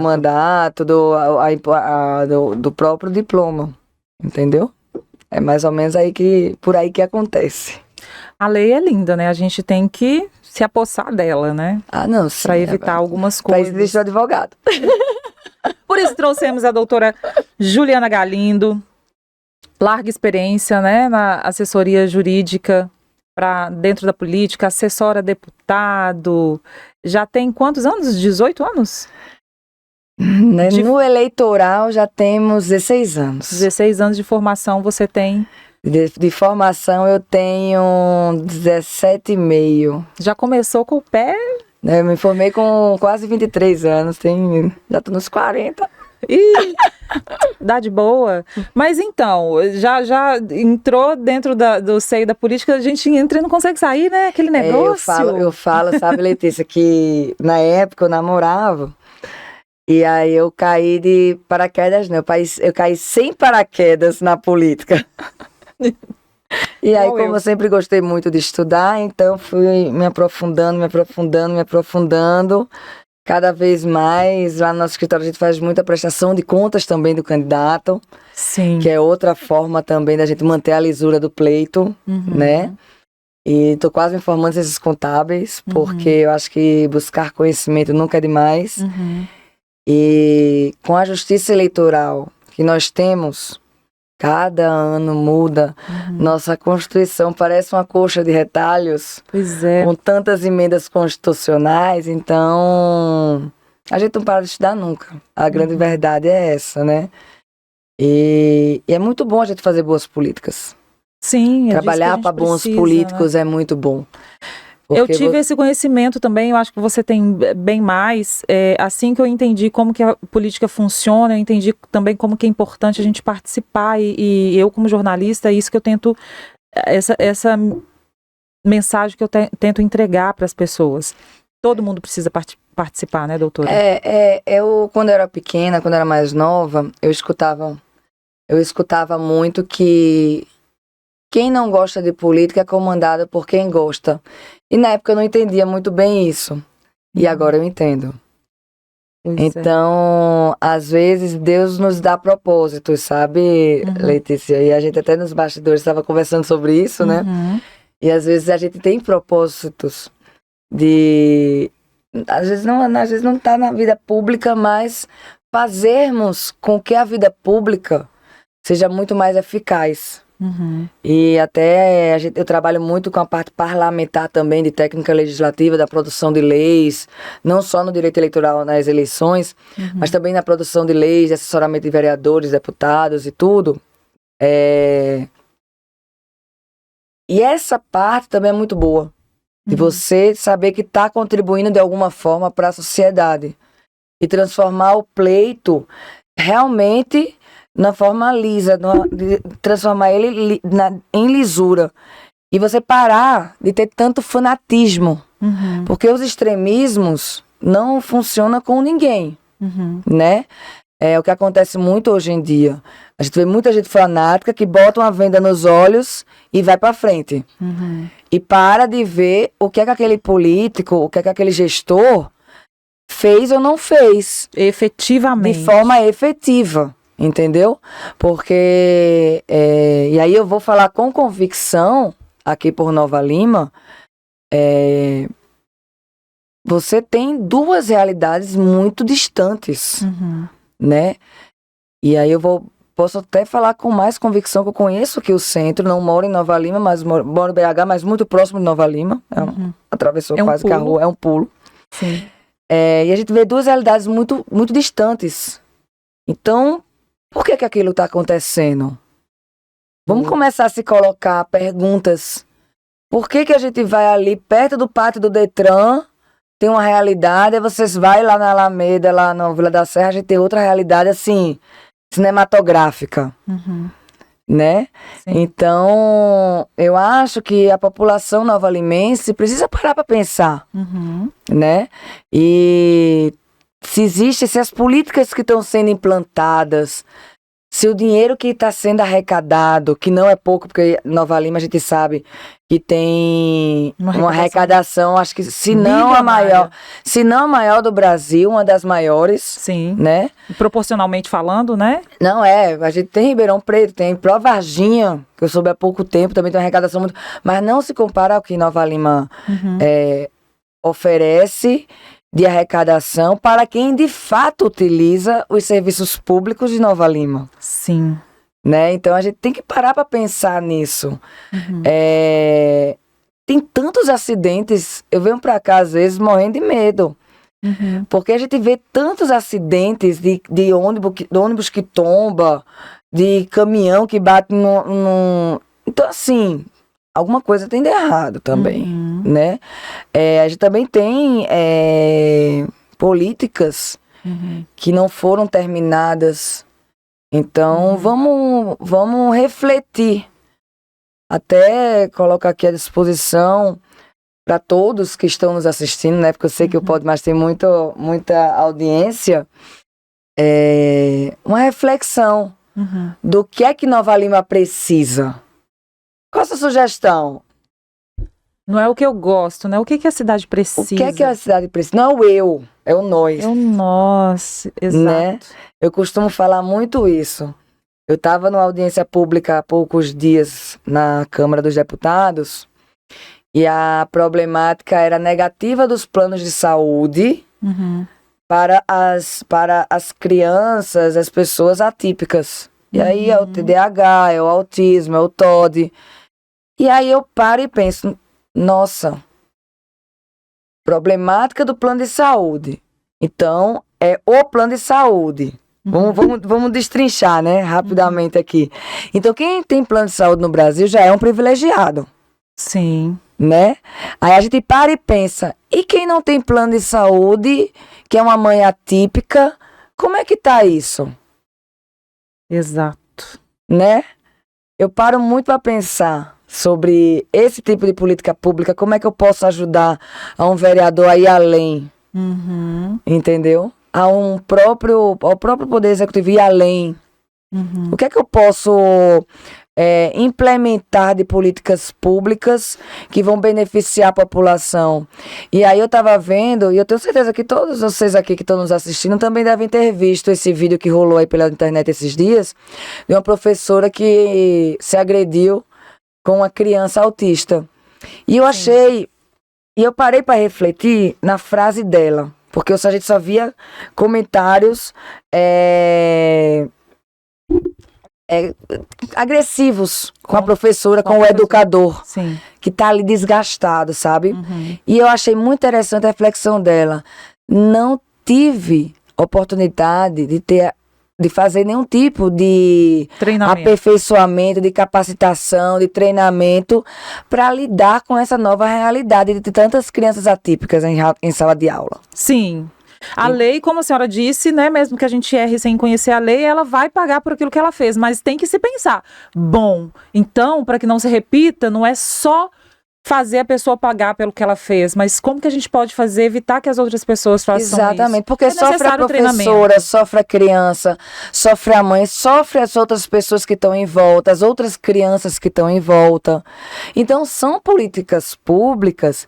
mandato, do próprio diploma, entendeu? É mais ou menos por aí que acontece. A lei é linda, né? A gente tem que se apossar dela, né? Ah, não, sim. Para evitar algumas coisas. Para isso deixa o advogado. Por isso trouxemos a doutora Juliana Galindo, larga experiência, né, na assessoria jurídica para dentro da política, assessora deputado. Já tem quantos anos? 18 anos? No eleitoral já temos 16 anos. 16 anos de formação você tem? De formação eu tenho 17,5. Já começou com o pé? Eu me formei com quase 23 anos, já tô nos 40. Ih, dá de boa. Mas então, já entrou dentro do seio da política, a gente entra e não consegue sair, né? Aquele negócio. Eu falo, sabe, Letícia, que na época eu namorava e aí eu caí de paraquedas, né? Eu caí sem paraquedas na política. E aí, como eu sempre gostei muito de estudar, então fui me aprofundando. Cada vez mais, lá no nosso escritório a gente faz muita prestação de contas também do candidato. Sim. Que é outra forma também da gente manter a lisura do pleito, né? E tô quase me formando em ciências contábeis, porque eu acho que buscar conhecimento nunca é demais. E com a justiça eleitoral que nós temos, cada ano muda. Nossa Constituição parece uma coxa de retalhos. Pois é. Com tantas emendas constitucionais, então a gente não para de estudar nunca. A grande verdade é essa, né? E é muito bom a gente fazer boas políticas. Sim, trabalhar para bons políticos, né? É muito bom. Eu tive esse conhecimento também, eu acho que você tem bem mais. Assim que eu entendi como que a política funciona, eu entendi também como que é importante a gente participar. E eu, como jornalista, é isso que eu tento, essa mensagem que eu tento entregar para as pessoas. Todo mundo precisa participar, né, doutora? Eu, quando eu era pequena, quando eu era mais nova, eu escutava muito que quem não gosta de política é comandado por quem gosta. E na época eu não entendia muito bem isso. E agora eu entendo. Então, às vezes, Deus nos dá propósitos, sabe, Letícia? E a gente até nos bastidores estava conversando sobre isso, né? E às vezes a gente tem propósitos às vezes não está na vida pública, mas fazermos com que a vida pública seja muito mais eficaz. E até eu trabalho muito com a parte parlamentar também, de técnica legislativa, da produção de leis, não só no direito eleitoral nas eleições, mas também na produção de leis, de assessoramento de vereadores, deputados e tudo. E essa parte também é muito boa, de você saber que está contribuindo de alguma forma para a sociedade e transformar o pleito realmente na forma lisa, transformar ele em lisura. E você parar de ter tanto fanatismo. Porque os extremismos não funcionam com ninguém, né? É o que acontece muito hoje em dia. A gente vê muita gente fanática que bota uma venda nos olhos e vai para frente. E para de ver o que é que aquele político, o que é que aquele gestor fez ou não fez. Efetivamente. De forma efetiva. entendeu? Porque, e aí eu vou falar com convicção, aqui por Nova Lima, você tem duas realidades muito distantes, né? E aí posso até falar com mais convicção, que eu conheço que o centro, não moro em Nova Lima, mas moro em BH, mas muito próximo de Nova Lima. Atravessou quase que a rua, é um pulo. Sim. E a gente vê duas realidades muito, muito distantes. Então, por que aquilo está acontecendo? Vamos começar a se colocar perguntas. Por que a gente vai ali perto do pátio do Detran, tem uma realidade, aí vocês vai lá na Alameda, lá na Vila da Serra, a gente tem outra realidade, assim, cinematográfica, né? Sim. Então, eu acho que a população nova-limense precisa parar para pensar, né? E se as políticas que estão sendo implantadas, se o dinheiro que está sendo arrecadado, que não é pouco, porque Nova Lima a gente sabe que tem uma arrecadação, acho que se não a maior do Brasil, uma das maiores. Sim. Né? Proporcionalmente falando, né? Não, a gente tem Ribeirão Preto, tem Pro Varginha, que eu soube há pouco tempo, também tem uma arrecadação muito, mas não se compara ao que Nova Lima oferece de arrecadação para quem de fato utiliza os serviços públicos de Nova Lima. Sim. Né? Então a gente tem que parar para pensar nisso. Tem tantos acidentes, eu venho para cá às vezes morrendo de medo. Porque a gente vê tantos acidentes de ônibus que tomba, de caminhão que bate no... Então assim, alguma coisa tem de errado também, né? A gente também tem políticas que não foram terminadas. Então, vamos refletir. Até colocar aqui à disposição para todos que estão nos assistindo, né? Porque eu sei que o Pode Mais tem muita audiência. Uma reflexão do que é que Nova Lima precisa. Qual a sua sugestão? Não é o que eu gosto, né? O que a cidade precisa? O que a cidade precisa? Não é o eu, é o nós. É o nós, exato. Né? Eu costumo falar muito isso. Eu estava numa audiência pública há poucos dias na Câmara dos Deputados e a problemática era negativa dos planos de saúde para as crianças, as pessoas atípicas. E aí é o TDAH, é o autismo, é o TOD. E aí eu paro e penso, nossa, problemática do plano de saúde. Então, é o plano de saúde. Vamos destrinchar, né, rapidamente aqui. Então, quem tem plano de saúde no Brasil já é um privilegiado. Sim. Né? Aí a gente para e pensa, e quem não tem plano de saúde, que é uma mãe atípica, como é que tá isso? Exato. Né? Eu paro muito para pensar sobre esse tipo de política pública, como é que eu posso ajudar a um vereador a ir além, entendeu? Ao próprio Poder Executivo ir além. O que é que eu posso implementar de políticas públicas que vão beneficiar a população? E aí eu estava vendo, e eu tenho certeza que todos vocês aqui que estão nos assistindo também devem ter visto esse vídeo que rolou aí pela internet esses dias, de uma professora que se agrediu com uma criança autista. E eu achei, e eu parei para refletir na frase dela, porque a gente só via comentários agressivos com a professora, com o educador, que tá ali desgastado, sabe? E eu achei muito interessante a reflexão dela. Não tive oportunidade de fazer nenhum tipo de aperfeiçoamento, de capacitação, de treinamento para lidar com essa nova realidade de tantas crianças atípicas em sala de aula. Sim. A lei, como a senhora disse, né, mesmo que a gente erre sem conhecer a lei, ela vai pagar por aquilo que ela fez, mas tem que se pensar. Bom, então, para que não se repita, não é só fazer a pessoa pagar pelo que ela fez, mas como que a gente pode fazer, evitar que as outras pessoas façam isso? Exatamente, porque sofre a professora, sofre a criança, sofre a mãe, sofre as outras pessoas que estão em volta, as outras crianças que estão em volta. Então, são políticas públicas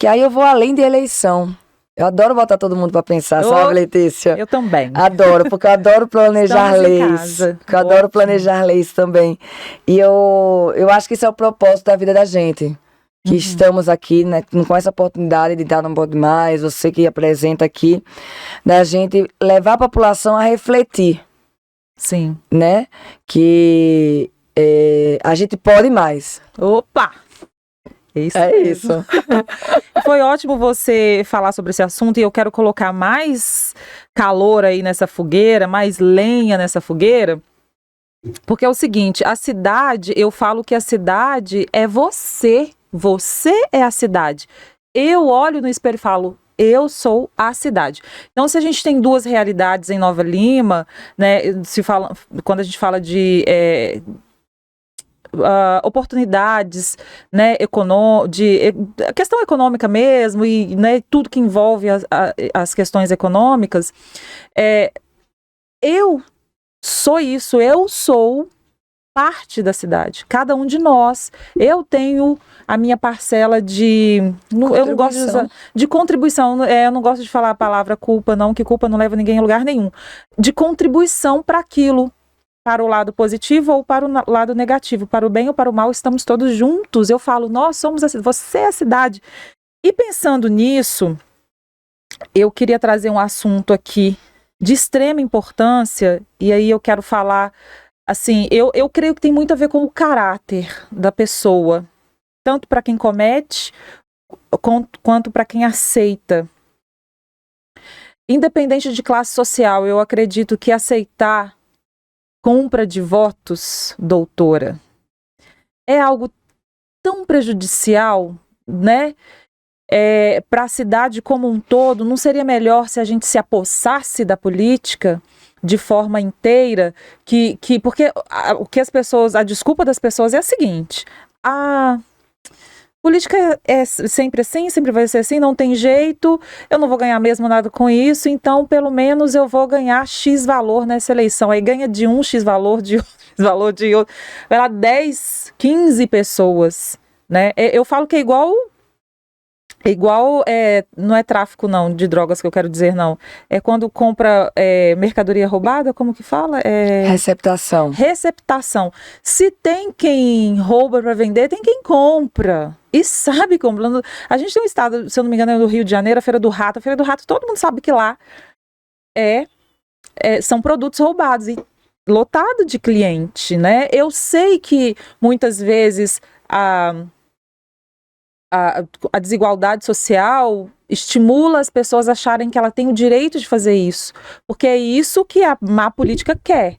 que aí eu vou além de eleição. Eu adoro botar todo mundo para pensar, Eu- sabe, Letícia? Eu também. Adoro, porque eu adoro planejar Estamos em leis. casa. Porque eu adoro Ótimo. planejar leis também. E eu acho que esse é o propósito da vida da gente. Que Uhum. estamos aqui, né, com essa oportunidade de dar Não Pode Mais, você que apresenta aqui, da gente levar a população a refletir, Sim. né? Que a gente pode mais. Opa! Isso É mesmo. isso. Foi ótimo você falar sobre esse assunto e eu quero colocar mais calor aí nessa fogueira, mais lenha nessa fogueira, porque é o seguinte, a cidade, eu falo que a cidade é você é a cidade. Eu olho no espelho e falo, eu sou a cidade. Então, se a gente tem duas realidades em Nova Lima, né, quando a gente fala de oportunidades, né, a questão econômica mesmo e, né, tudo que envolve as questões econômicas, eu sou isso, eu sou parte da cidade, cada um de nós. Eu tenho a minha parcela eu não gosto de usar, de contribuição, eu não gosto de falar a palavra culpa não, que culpa não leva ninguém a lugar nenhum, de contribuição para aquilo, para o lado positivo ou para o lado negativo, para o bem ou para o mal, estamos todos juntos. Eu falo, nós somos a cidade, você é a cidade. E pensando nisso, eu queria trazer um assunto aqui de extrema importância, e aí eu quero falar, assim, eu creio que tem muito a ver com o caráter da pessoa, tanto para quem comete, quanto para quem aceita. Independente de classe social, eu acredito que aceitar compra de votos, doutora, é algo tão prejudicial, né? Para a cidade como um todo. Não seria melhor se a gente se apossasse da política de forma inteira? Porque a desculpa das pessoas é a seguinte: a política é sempre assim, sempre vai ser assim, não tem jeito, eu não vou ganhar mesmo nada com isso, então pelo menos eu vou ganhar X valor nessa eleição. Aí ganha de um X valor, de outro X valor, de outro. Vai lá 10, 15 pessoas, né? Eu falo que é igual, não é tráfico não, de drogas que eu quero dizer não. É quando compra mercadoria roubada, como que fala? Receptação. Receptação. Se tem quem rouba para vender, tem quem compra. E sabe como. A gente tem um estado, se eu não me engano, é do Rio de Janeiro, a Feira do Rato. A Feira do Rato, todo mundo sabe que lá são produtos roubados e lotado de cliente, né? Eu sei que muitas vezes a desigualdade social estimula as pessoas a acharem que ela tem o direito de fazer isso, porque é isso que a má política quer,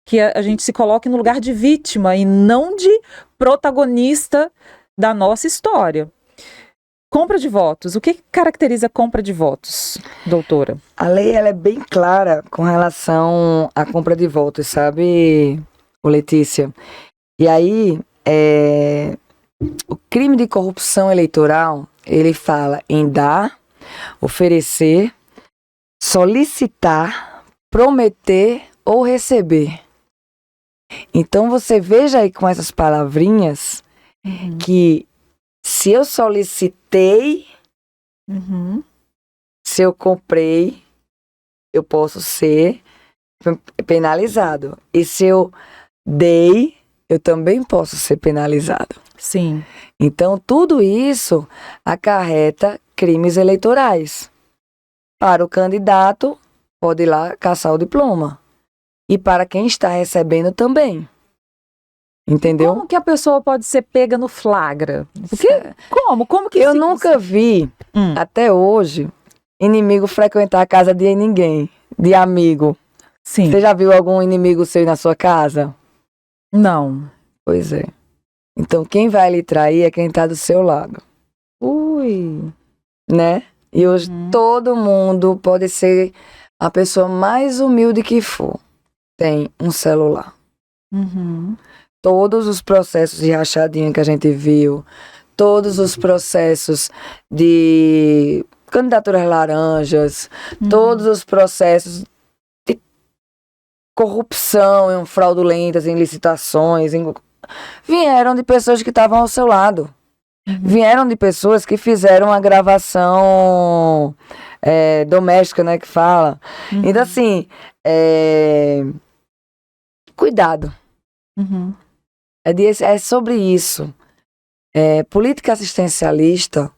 que a gente se coloque no lugar de vítima e não de protagonista da nossa história. Compra de votos. O que caracteriza a compra de votos, doutora? A lei ela é bem clara com relação à compra de votos, sabe, Letícia? E aí, o crime de corrupção eleitoral, ele fala em dar, oferecer, solicitar, prometer ou receber. Então você veja aí com essas palavrinhas que se eu solicitei, se eu comprei, eu posso ser penalizado. E se eu dei, eu também posso ser penalizado. Sim. Então, tudo isso acarreta crimes eleitorais. Para o candidato, pode ir lá caçar o diploma. E para quem está recebendo também. Entendeu? Como que a pessoa pode ser pega no flagra? Porque, como que eu nunca vi, até hoje, inimigo frequentar a casa de ninguém, de amigo. Sim. Você já viu algum inimigo seu na sua casa? Não. Pois é. Então, quem vai lhe trair é quem está do seu lado. Ui. Né? E hoje todo mundo pode ser a pessoa mais humilde que for. Tem um celular. Todos os processos de rachadinha que a gente viu, todos os processos de candidaturas laranjas, todos os processos de corrupção fraudulentas, em licitações, vieram de pessoas que estavam ao seu lado. Vieram de pessoas que fizeram a gravação doméstica, né, que fala. Uhum. Então, assim, cuidado. Uhum. É sobre isso. Política assistencialista,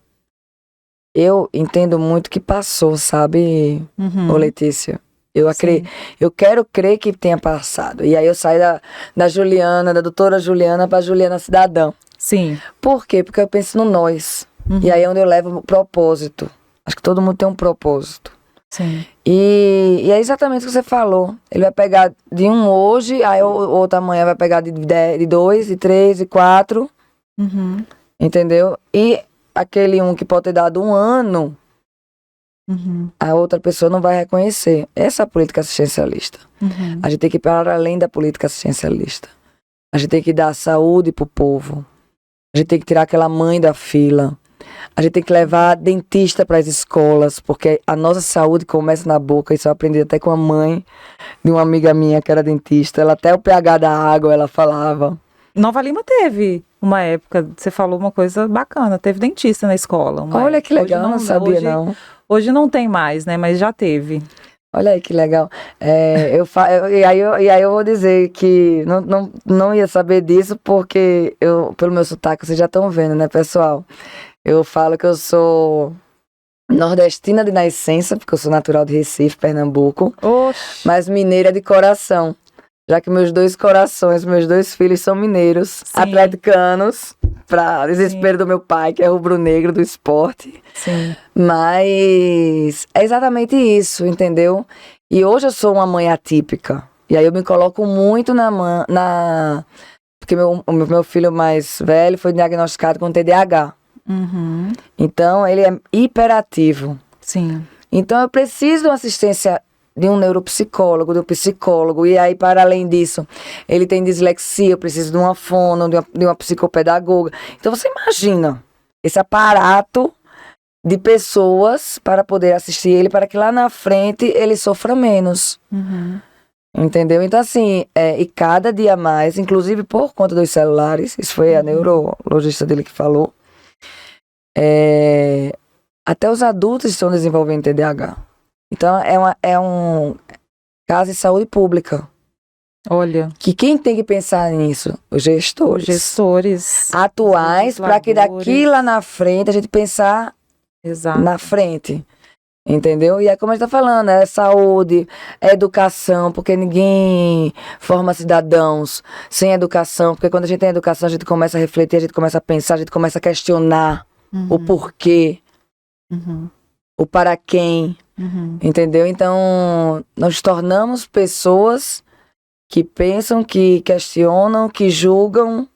eu entendo muito que passou, sabe, ô Letícia? Eu quero crer que tenha passado. E aí eu saio da Juliana, da doutora Juliana, para Juliana Cidadã. Sim. Por quê? Porque eu penso no nós. E aí é onde eu levo o propósito. Acho que todo mundo tem um propósito. Sim. E é exatamente o que você falou. Ele vai pegar de um hoje, aí outra amanhã vai pegar de 2, de 3, de 4. Entendeu? E aquele que pode ter dado 1 ano, a outra pessoa não vai reconhecer. Essa é a política assistencialista. A gente tem que ir para além da política assistencialista. A gente tem que dar saúde pro povo. A gente tem que tirar aquela mãe da fila. A gente tem que levar dentista para as escolas, porque a nossa saúde começa na boca. Isso eu aprendi até com a mãe de uma amiga minha que era dentista. Ela até o pH da água, ela falava. Nova Lima teve uma época, você falou uma coisa bacana, teve dentista na escola. Olha que legal, não sabia não. Hoje não tem mais, né, mas já teve. Olha aí que legal. E aí eu vou dizer que não ia saber disso porque pelo meu sotaque, vocês já estão vendo, né, pessoal? Eu falo que eu sou nordestina de nascença, porque eu sou natural de Recife, Pernambuco. Oxi. Mas mineira de coração. Já que meus 2 corações, meus 2 filhos são mineiros, atleticanos, para desespero do meu pai, que é rubro-negro do esporte. Sim. Mas é exatamente isso, entendeu? E hoje eu sou uma mãe atípica. E aí eu me coloco muito porque meu filho mais velho foi diagnosticado com TDAH. Então ele é hiperativo. Sim. Então eu preciso de uma assistência de um neuropsicólogo, de um psicólogo, e aí para além disso, ele tem dislexia, eu preciso de uma fono, de uma psicopedagoga. Então você imagina esse aparato de pessoas para poder assistir ele, para que lá na frente ele sofra menos. Entendeu? Então assim, e cada dia mais, inclusive por conta dos celulares, isso foi a neurologista dele que falou, até os adultos estão desenvolvendo TDAH. Então, é um caso de saúde pública. Olha. Que quem tem que pensar nisso? Os gestores. Os gestores. Atuais, para que daqui lá na frente a gente pensar na frente. Entendeu? E é como a gente tá falando, é saúde, é educação, porque ninguém forma cidadãos sem educação. Porque quando a gente tem educação, a gente começa a refletir, a gente começa a pensar, a gente começa a questionar o porquê, o para quem. Entendeu? Então, nós tornamos pessoas que pensam, que questionam, que julgam.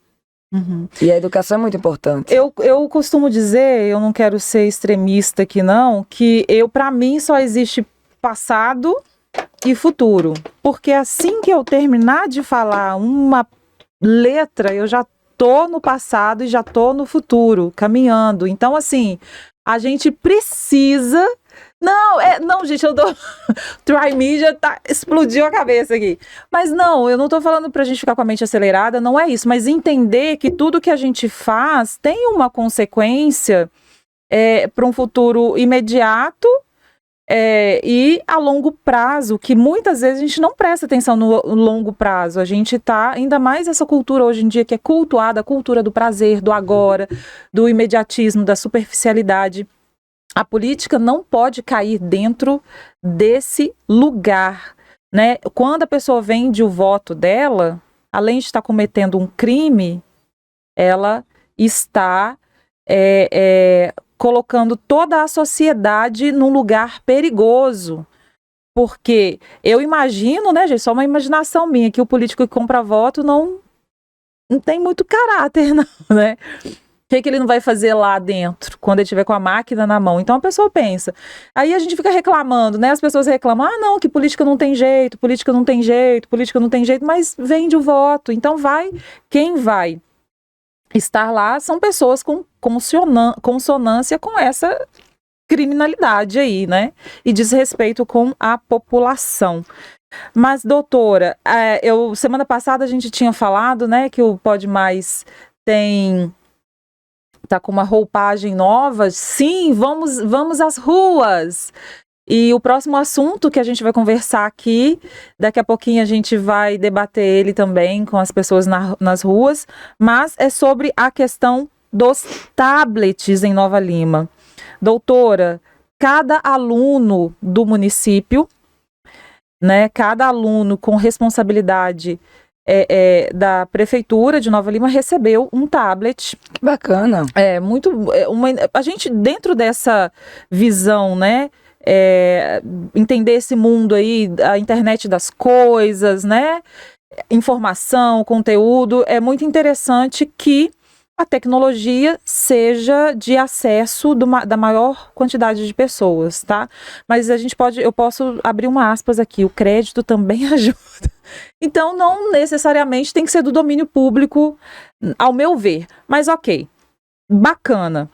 E a educação é muito importante. Eu costumo dizer, eu não quero ser extremista aqui não, que para mim só existe passado e futuro. Porque assim que eu terminar de falar uma letra, eu já tô no passado e já tô no futuro, caminhando. Então, assim, a gente precisa... Não, gente, eu dou... Trimídia explodiu a cabeça aqui. Mas não, eu não tô falando pra gente ficar com a mente acelerada, não é isso. Mas entender que tudo que a gente faz tem uma consequência para um futuro imediato e a longo prazo, que muitas vezes a gente não presta atenção no longo prazo. A gente tá, ainda mais essa cultura hoje em dia que é cultuada, a cultura do prazer, do agora, do imediatismo, da superficialidade. A política não pode cair dentro desse lugar, né? Quando a pessoa vende o voto dela, além de estar cometendo um crime, ela está colocando toda a sociedade num lugar perigoso. Porque eu imagino, né, gente, só uma imaginação minha, que o político que compra voto não tem muito caráter, não, né? O que ele não vai fazer lá dentro, quando ele estiver com a máquina na mão? Então a pessoa pensa. Aí a gente fica reclamando, né? As pessoas reclamam, não, que política não tem jeito, política não tem jeito, política não tem jeito, mas vende o voto. Então quem vai estar lá são pessoas com consonância com essa criminalidade aí, né? E desrespeito com a população. Mas, doutora, semana passada a gente tinha falado, né, que o Pode Mais tem tá com uma roupagem nova. Sim, vamos às ruas. E o próximo assunto que a gente vai conversar aqui, daqui a pouquinho a gente vai debater ele também com as pessoas nas ruas, mas é sobre a questão dos tablets em Nova Lima. Doutora, cada aluno do município, né, cada aluno com responsabilidade da Prefeitura de Nova Lima recebeu um tablet. Que bacana. A gente, dentro dessa visão, né, entender esse mundo aí, a internet das coisas, né, informação, conteúdo, é muito interessante que a tecnologia seja de acesso da maior quantidade de pessoas, tá? Mas eu posso abrir uma aspas aqui, o crédito também ajuda. Então, não necessariamente tem que ser do domínio público, ao meu ver. Mas ok, bacana.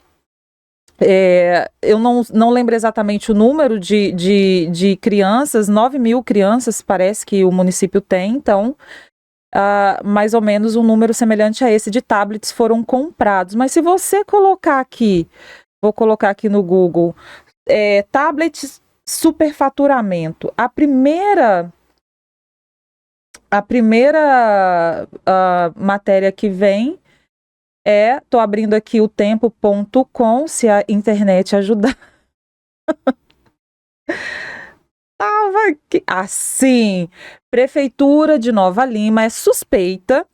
Eu não lembro exatamente o número de crianças, 9.000 crianças parece que o município tem, então mais ou menos um número semelhante a esse de tablets foram comprados. Mas se você colocar aqui, vou colocar aqui no Google, tablets superfaturamento, a primeira matéria que vem tô abrindo aqui o tempo.com, se a internet ajudar. Assim, Prefeitura de Nova Lima é suspeita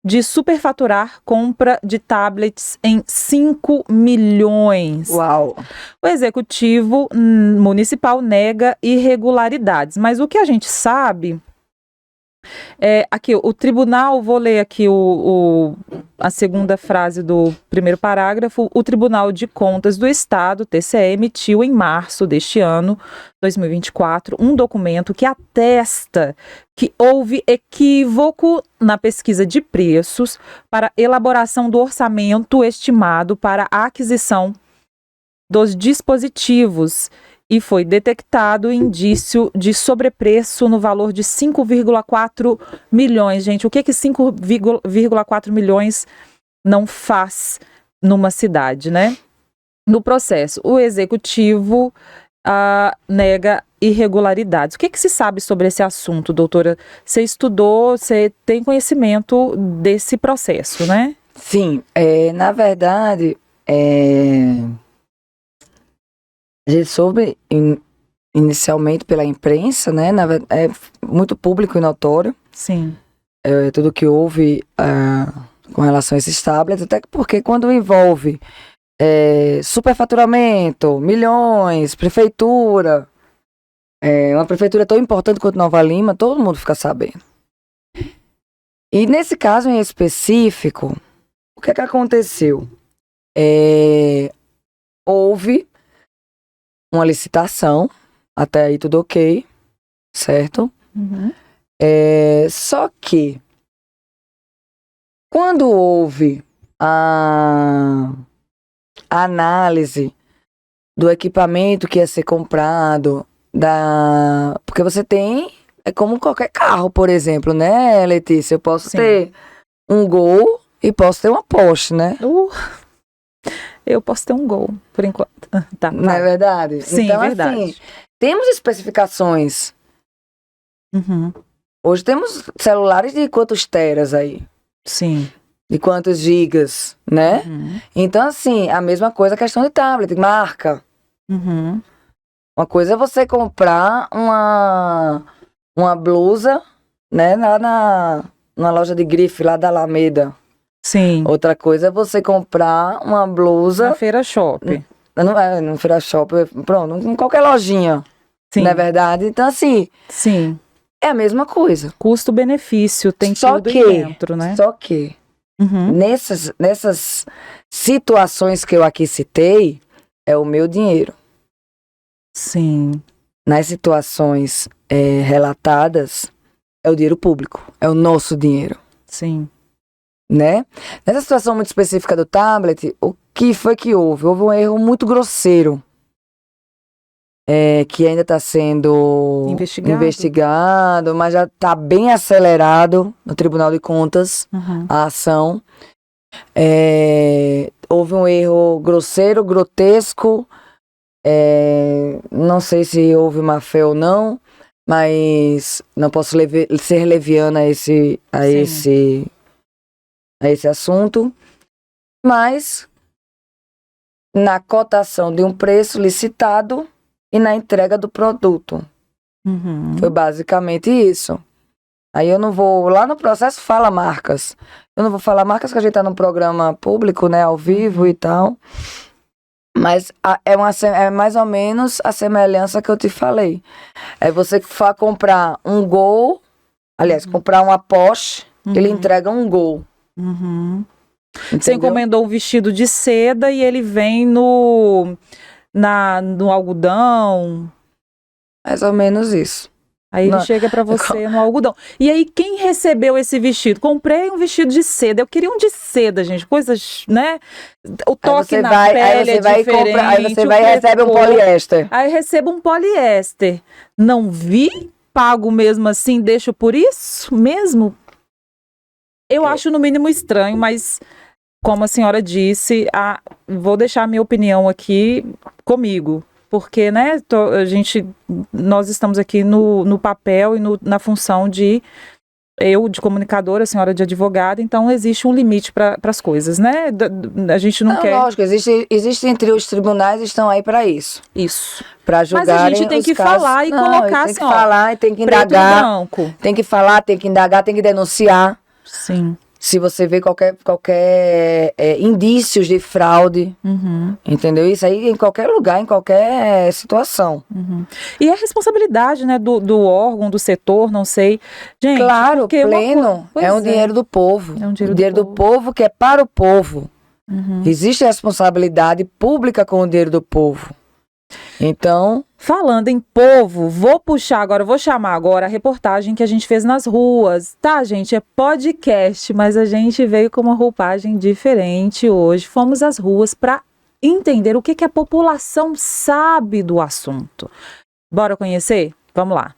de superfaturar compra de tablets em 5 milhões. Uau! O Executivo Municipal nega irregularidades, mas o que a gente sabe aqui, o tribunal, vou ler aqui a segunda frase do primeiro parágrafo. O Tribunal de Contas do Estado, TCE, emitiu em março deste ano, 2024, um documento que atesta que houve equívoco na pesquisa de preços para elaboração do orçamento estimado para a aquisição dos dispositivos e foi detectado indício de sobrepreço no valor de 5,4 milhões. Gente, o que 5,4 milhões não faz numa cidade, né? No processo, o Executivo nega irregularidades. O que se sabe sobre esse assunto, doutora? Você estudou, você tem conhecimento desse processo, né? Sim, na verdade, a gente soube inicialmente pela imprensa, né? É muito público e notório. Sim. Tudo que houve com relação a esses tablets, até porque quando envolve superfaturamento, milhões, prefeitura, uma prefeitura tão importante quanto Nova Lima, todo mundo fica sabendo. E nesse caso em específico, o que aconteceu? Houve uma licitação, até aí tudo ok, certo? Uhum. Só que, quando houve a análise do equipamento que ia ser comprado, porque você tem, é como qualquer carro, por exemplo, né, Letícia? Eu posso ter um Gol e posso ter uma Porsche, né? Eu posso ter um Gol, por enquanto. Tá, não é verdade? Sim, então, verdade. Assim, temos especificações. Uhum. Hoje temos celulares de quantos teras aí? Sim. De quantos gigas, né? Uhum. Então, assim, a mesma coisa a questão de tablet, marca. Uhum. Uma coisa é você comprar uma blusa, né, lá na loja de grife, lá da Alameda. Sim. Outra coisa é você comprar uma blusa... Na Feira Shop. No Feira Shop, pronto, em qualquer lojinha. Sim. Não é verdade? Então, assim... Sim. É a mesma coisa. Custo-benefício, tem tudo aí dentro, né? Só que, uhum. nessas situações que eu aqui citei, é o meu dinheiro. Sim. Nas situações relatadas, é o dinheiro público, é o nosso dinheiro. Sim. Né? Nessa situação muito específica do tablet, o que foi que houve? Houve um erro muito grosseiro, que ainda está sendo investigado, mas já está bem acelerado no Tribunal de Contas, a ação. houve um erro grosseiro, grotesco. Não sei se houve má fé ou não, mas não posso ser leviana a esse assunto. Mas na cotação de um preço licitado e na entrega do produto. Uhum. Foi basicamente isso. Aí eu não vou... Lá no processo fala marcas. Eu não vou falar marcas que a gente tá num programa público, né? Ao vivo e tal. Mas é mais ou menos a semelhança que eu te falei. É você comprar um Gol... Aliás, comprar uma Porsche, ele entrega um Gol. Uhum. Você encomendou um vestido de seda e ele vem no algodão. Mais ou menos isso. Aí ele chega para você no algodão. E aí, quem recebeu esse vestido? Comprei um vestido de seda. Eu queria um de seda, gente. Coisas, né? O toque na pele é diferente. Aí você vai e recebe um poliéster. Aí recebo um poliéster. Não vi? Pago mesmo assim? Deixo por isso mesmo? Eu acho no mínimo estranho, mas como a senhora disse, vou deixar a minha opinião aqui comigo. Porque, né, nós estamos aqui no papel e na função de comunicadora, a senhora de advogada, então existe um limite para as coisas, né? A gente não quer... Lógico, existe entre os tribunais, estão aí para isso. Isso. Para julgarem. Mas a gente tem que falar e colocar assim, tem que falar e tem que indagar. Tem que falar, tem que indagar, tem que denunciar. Sim. Se você vê qualquer indícios de fraude, entendeu? Isso aí em qualquer lugar, em qualquer situação. E a responsabilidade, né, do órgão, do setor, não sei. Gente, claro, pleno, é um dinheiro do povo. É um dinheiro do povo que é para o povo. Existe responsabilidade pública com o dinheiro do povo. Então, falando em povo, vou chamar agora a reportagem que a gente fez nas ruas, tá, gente? É podcast, mas a gente veio com uma roupagem diferente hoje. Fomos às ruas para entender o que a população sabe do assunto. Bora conhecer? Vamos lá.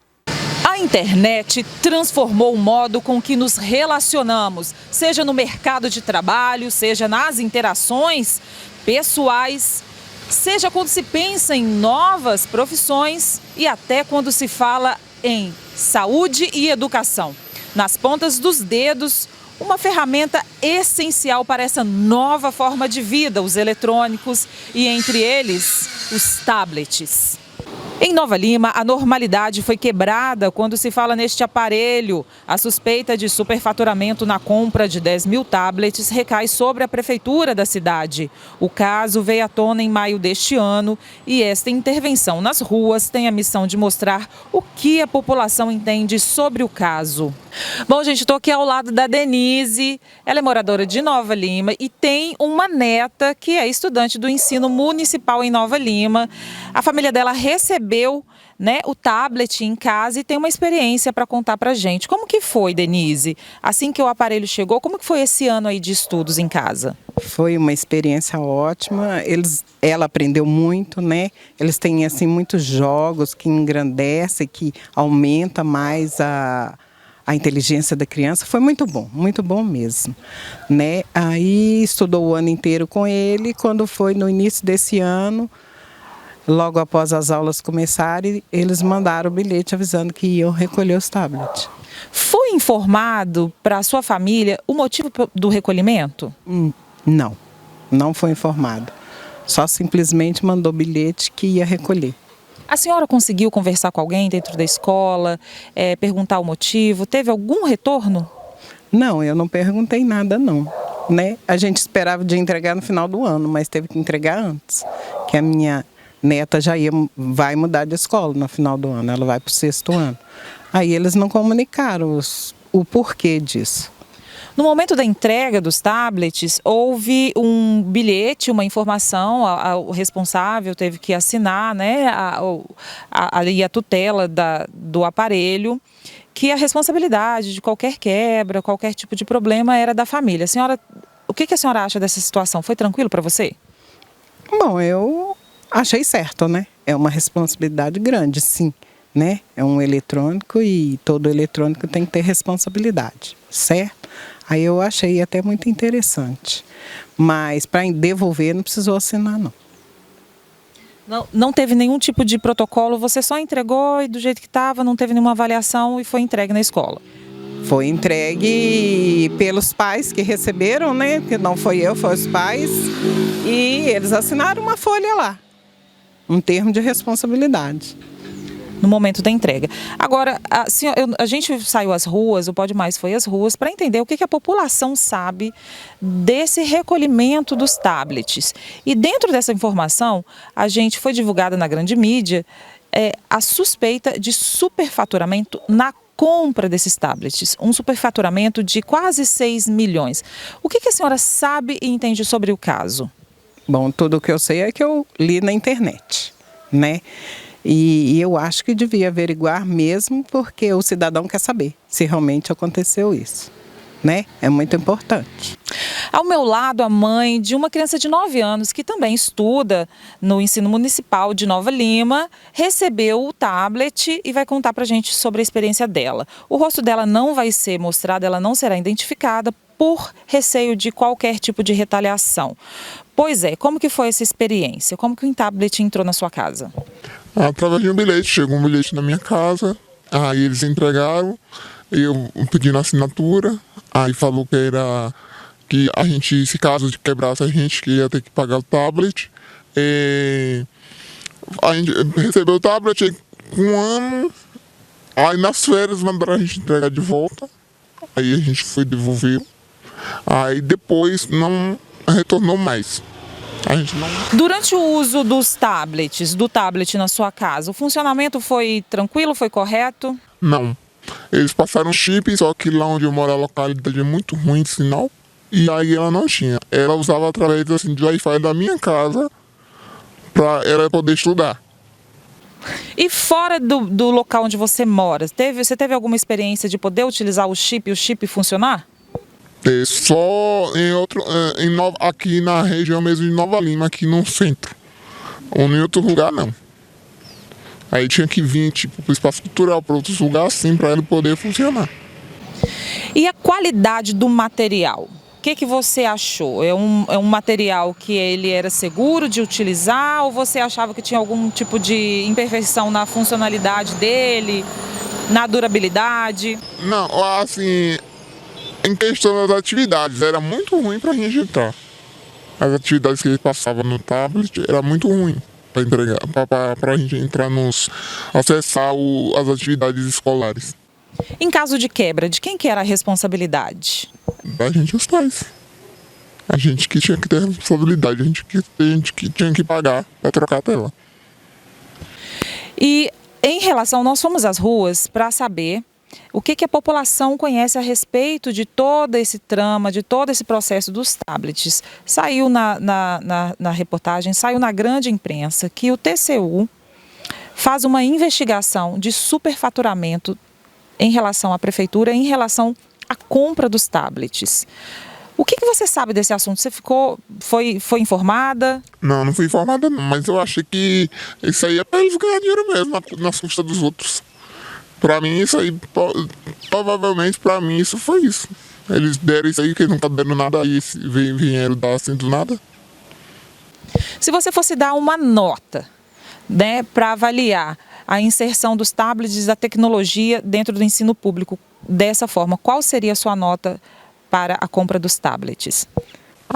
A internet transformou o modo com que nos relacionamos, seja no mercado de trabalho, seja nas interações pessoais, seja quando se pensa em novas profissões e até quando se fala em saúde e educação. Nas pontas dos dedos, uma ferramenta essencial para essa nova forma de vida, os eletrônicos e, entre eles, os tablets. Em Nova Lima, a normalidade foi quebrada quando se fala neste aparelho. A suspeita de superfaturamento na compra de 10 mil tablets recai sobre a prefeitura da cidade. O caso veio à tona em maio deste ano e esta intervenção nas ruas tem a missão de mostrar o que a população entende sobre o caso. Bom, gente, estou aqui ao lado da Denise. Ela é moradora de Nova Lima e tem uma neta que é estudante do ensino municipal em Nova Lima. A família dela recebeu, né, o tablet em casa e tem uma experiência para contar para a gente. Como que foi, Denise? Assim que o aparelho chegou, como que foi esse ano aí de estudos em casa? Foi uma experiência ótima. Ela aprendeu muito, né? Eles têm assim muitos jogos que engrandecem, que aumenta mais a inteligência da criança. Foi muito bom mesmo, né? Aí estudou o ano inteiro com ele. Quando foi no início desse ano, logo após as aulas começarem, eles mandaram o bilhete avisando que iam recolher os tablets. Foi informado para a sua família o motivo do recolhimento? Não foi informado. Só simplesmente mandou bilhete que ia recolher. A senhora conseguiu conversar com alguém dentro da escola, perguntar o motivo? Teve algum retorno? Não, eu não perguntei nada não, né? A gente esperava de entregar no final do ano, mas teve que entregar antes, que a minha neta vai mudar de escola no final do ano, ela vai para o 6º ano. Aí eles não comunicaram o porquê disso. No momento da entrega dos tablets, houve um bilhete, uma informação, o responsável teve que assinar, né, a tutela do aparelho, que a responsabilidade de qualquer quebra, qualquer tipo de problema era da família. O que a senhora acha dessa situação? Foi tranquilo para você? Bom, eu achei certo, né? É uma responsabilidade grande, sim, né? É um eletrônico e todo eletrônico tem que ter responsabilidade, certo? Aí eu achei até muito interessante. Mas para devolver não precisou assinar, não. Não teve nenhum tipo de protocolo, você só entregou e do jeito que estava, não teve nenhuma avaliação e foi entregue na escola. Foi entregue pelos pais que receberam, né? Que não foi eu, foi os pais. E eles assinaram uma folha lá, um termo de responsabilidade. No momento da entrega. Agora, a gente saiu às ruas, o Pode Mais foi às ruas, para entender o que a população sabe desse recolhimento dos tablets. E dentro dessa informação, a gente foi divulgada na grande mídia a suspeita de superfaturamento na compra desses tablets. Um superfaturamento de quase 6 milhões. O que a senhora sabe e entende sobre o caso? Bom, tudo o que eu sei é que eu li na internet, né? E eu acho que devia averiguar mesmo, porque o cidadão quer saber se realmente aconteceu isso, né? É muito importante. Ao meu lado, a mãe de uma criança de 9 anos, que também estuda no ensino municipal de Nova Lima, recebeu o tablet e vai contar pra gente sobre a experiência dela. O rosto dela não vai ser mostrado, ela não será identificada por receio de qualquer tipo de retaliação. Pois é, como que foi essa experiência? Como que o tablet entrou na sua casa? Através de um bilhete, chegou um bilhete na minha casa, aí eles entregaram, eu pedi na assinatura, aí falou que a gente, se caso quebrasse a gente, que ia ter que pagar o tablet. A gente recebeu o tablet com um ano, aí nas férias mandaram a gente entregar de volta, aí a gente foi devolver, aí depois não retornou mais. A gente não... Durante o uso dos tablets, do tablet na sua casa, o funcionamento foi tranquilo, foi correto? Não. Eles passaram chip, só que lá onde eu moro a localidade é muito ruim de sinal. E aí ela não tinha. Ela usava através assim, do Wi-Fi da minha casa para ela poder estudar. E fora do local onde você mora, você teve alguma experiência de poder utilizar o chip funcionar? Só aqui na região mesmo de Nova Lima, aqui no centro. Ou em outro lugar, não. Aí tinha que vir para o espaço cultural, para outros lugares, assim, para ele poder funcionar. E a qualidade do material? O que você achou? É um material que ele era seguro de utilizar ou você achava que tinha algum tipo de imperfeição na funcionalidade dele, na durabilidade? Não, assim... Em questão das atividades, era muito ruim para a gente entrar. As atividades que ele passava no tablet era muito ruim para entregar, para a gente entrar acessar as atividades escolares. Em caso de quebra, de quem que era a responsabilidade? Da gente, os pais. A gente que tinha que ter responsabilidade, a gente que tinha que pagar para trocar a tela. E em relação, nós fomos às ruas para saber o que a população conhece a respeito de todo esse trama, de todo esse processo dos tablets. Saiu na reportagem, saiu na grande imprensa que o TCU faz uma investigação de superfaturamento em relação à prefeitura, em relação à compra dos tablets. O que você sabe desse assunto? Você foi informada? Não fui informada não, mas eu achei que isso aí é para eles ganhar dinheiro mesmo, nas custas dos outros. Para mim, isso aí, provavelmente para mim, isso foi isso. Eles deram isso aí, que não tá dando nada aí, vieram dar assim do nada. Se você fosse dar uma nota, né, para avaliar a inserção dos tablets, da tecnologia dentro do ensino público dessa forma, qual seria a sua nota para a compra dos tablets?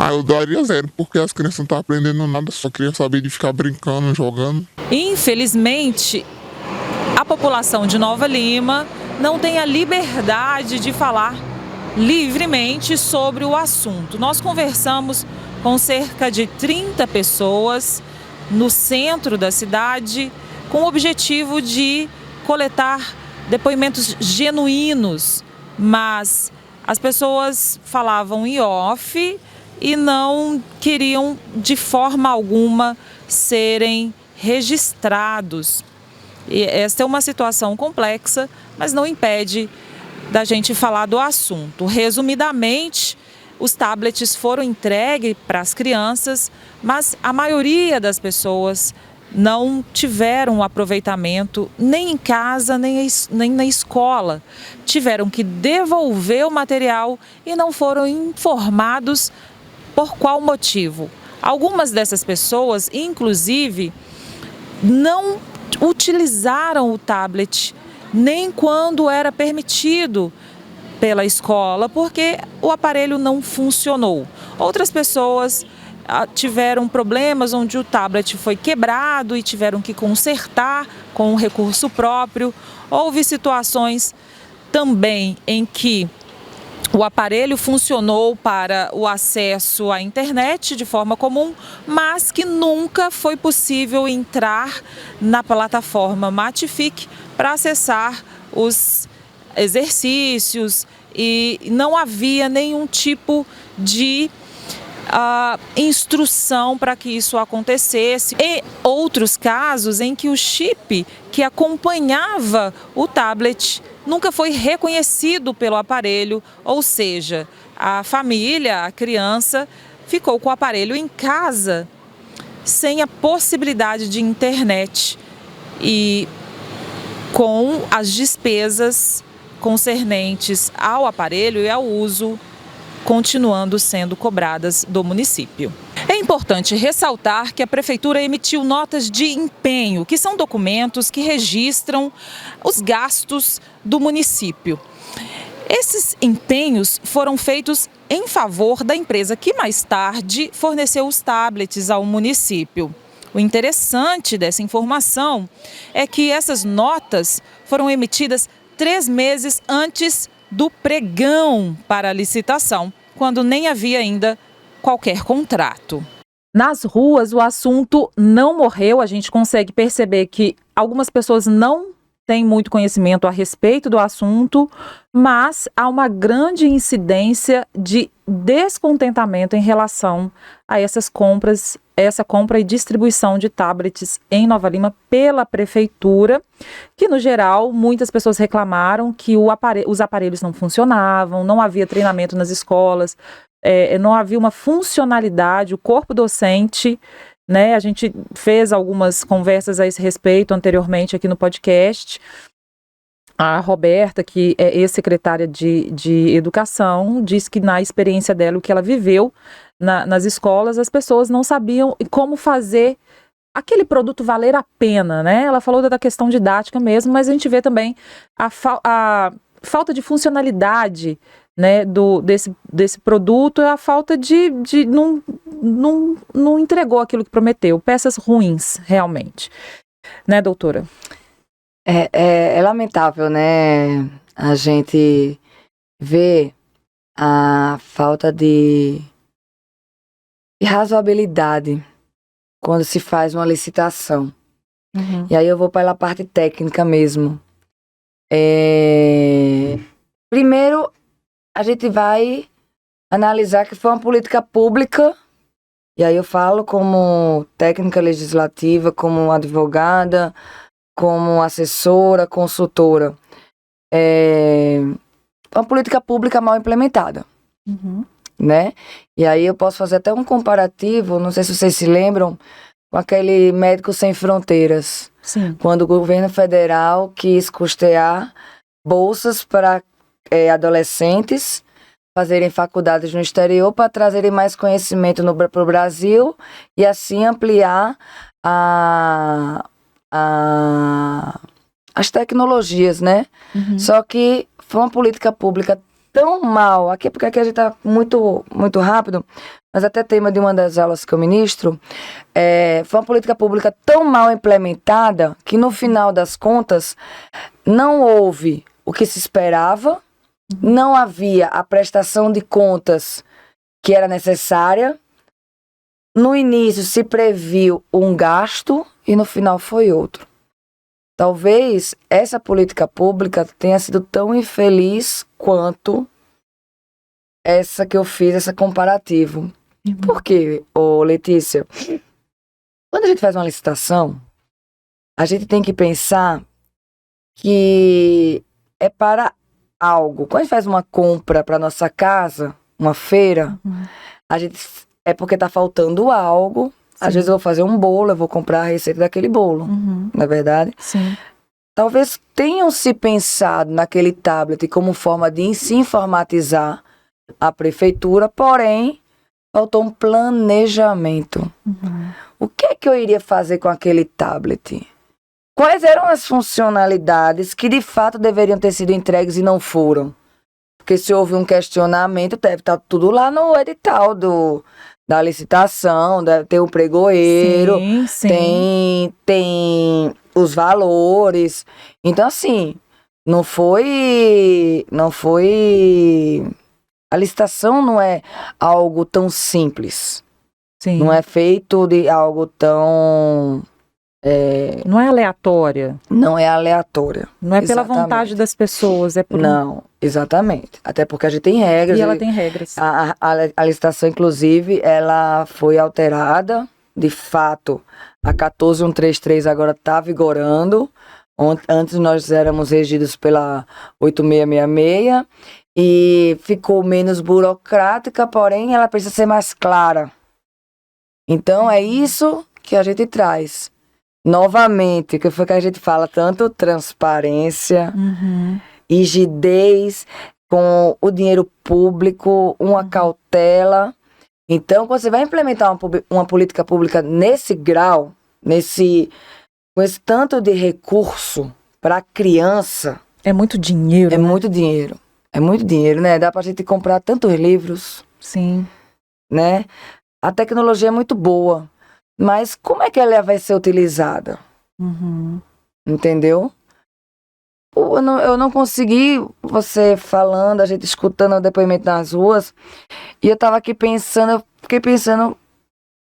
Eu daria 0, porque as crianças não estão aprendendo nada, só queriam saber de ficar brincando, jogando. Infelizmente, a população de Nova Lima não tem a liberdade de falar livremente sobre o assunto. Nós conversamos com cerca de 30 pessoas no centro da cidade com o objetivo de coletar depoimentos genuínos, mas as pessoas falavam em off e não queriam de forma alguma serem registrados. E esta é uma situação complexa, mas não impede da gente falar do assunto. Resumidamente, os tablets foram entregues para as crianças, mas a maioria das pessoas não tiveram aproveitamento nem em casa, nem na escola. Tiveram que devolver o material e não foram informados por qual motivo. Algumas dessas pessoas, inclusive, não utilizaram o tablet nem quando era permitido pela escola, porque o aparelho não funcionou. Outras pessoas tiveram problemas onde o tablet foi quebrado e tiveram que consertar com um recurso próprio. Houve situações também em que o aparelho funcionou para o acesso à internet de forma comum, mas que nunca foi possível entrar na plataforma Matific para acessar os exercícios e não havia nenhum tipo de instrução para que isso acontecesse. E outros casos em que o chip que acompanhava o tablet nunca foi reconhecido pelo aparelho, ou seja, a família, a criança, ficou com o aparelho em casa sem a possibilidade de internet e com as despesas concernentes ao aparelho e ao uso continuando sendo cobradas do município. É importante ressaltar que a Prefeitura emitiu notas de empenho, que são documentos que registram os gastos do município. Esses empenhos foram feitos em favor da empresa que mais tarde forneceu os tablets ao município. O interessante dessa informação é que essas notas foram emitidas 3 meses antes do pregão para a licitação, quando nem havia ainda qualquer contrato. Nas ruas, o assunto não morreu. A gente consegue perceber que algumas pessoas não têm muito conhecimento a respeito do assunto, mas há uma grande incidência de descontentamento em relação a essa compra e distribuição de tablets em Nova Lima pela Prefeitura, que no geral muitas pessoas reclamaram que os aparelhos não funcionavam, não havia treinamento nas escolas, não havia uma funcionalidade, o corpo docente, né? A gente fez algumas conversas a esse respeito anteriormente aqui no podcast. A Roberta, que é ex-secretária de Educação, disse que na experiência dela, o que ela viveu nas escolas, as pessoas não sabiam como fazer aquele produto valer a pena, né? Ela falou da questão didática mesmo, mas a gente vê também a falta de funcionalidade, né, desse produto, a falta de não entregou aquilo que prometeu, peças ruins, realmente. Né, doutora? É lamentável, né, a gente ver a falta de razoabilidade quando se faz uma licitação. Uhum. E aí eu vou para a parte técnica mesmo. Primeiro, a gente vai analisar que foi uma política pública, e aí eu falo como técnica legislativa, como advogada, como assessora, consultora. Uma política pública mal implementada. Uhum. Né? E aí eu posso fazer até um comparativo, não sei se vocês se lembram, com aquele Médicos Sem Fronteiras. Sim. Quando o governo federal quis custear bolsas para adolescentes fazerem faculdades no exterior para trazerem mais conhecimento para o Brasil e assim ampliar as tecnologias, né? Uhum. Só que foi uma política pública tão mal, aqui porque aqui a gente está muito, muito rápido, mas até tema de uma das aulas que eu ministro, foi uma política pública tão mal implementada que no final das contas não houve o que se esperava, não havia a prestação de contas que era necessária, no início se previu um gasto e no final foi outro. Talvez essa política pública tenha sido tão infeliz quanto essa que eu fiz, essa comparativo. Uhum. Por quê, Letícia? Quando a gente faz uma licitação, a gente tem que pensar que é para algo. Quando a gente faz uma compra para nossa casa, uma feira, Uhum. a gente é porque está faltando algo Às vezes eu vou fazer um bolo, eu vou comprar a receita daquele bolo, não é verdade? Sim. Talvez tenham se pensado naquele tablet como forma de se informatizar a prefeitura, porém, faltou um planejamento. O que é que eu iria fazer com aquele tablet? Quais eram as funcionalidades que de fato deveriam ter sido entregues e não foram? Porque se houve um questionamento, deve estar tudo lá no edital da licitação, deve ter o pregoeiro, Sim. tem os valores. Então, assim, não foi. A licitação não é algo tão simples. Sim. Não é feito de algo tão. Não é aleatória. Não é aleatória. Não é pela Exatamente. vontade das pessoas, é por Não, exatamente. Até porque a gente tem regras. E ela tem regras. A licitação, inclusive, ela foi alterada. De fato, a 14133 agora está vigorando. Antes nós éramos regidos pela 8666 e ficou menos burocrática, porém ela precisa ser mais clara. Então é isso que a gente traz. Novamente, que foi que a gente fala tanto transparência, rigidez com o dinheiro público, uma cautela. Então, quando você vai implementar uma política pública nesse grau, com esse tanto de recurso para a criança... É muito dinheiro. É muito dinheiro. É muito dinheiro, né? Dá pra gente comprar tantos livros. Sim. Né? A tecnologia é muito boa. Mas como é que ela vai ser utilizada? Entendeu? Eu não consegui, você falando, a gente escutando o depoimento nas ruas, e eu tava aqui pensando, fiquei pensando,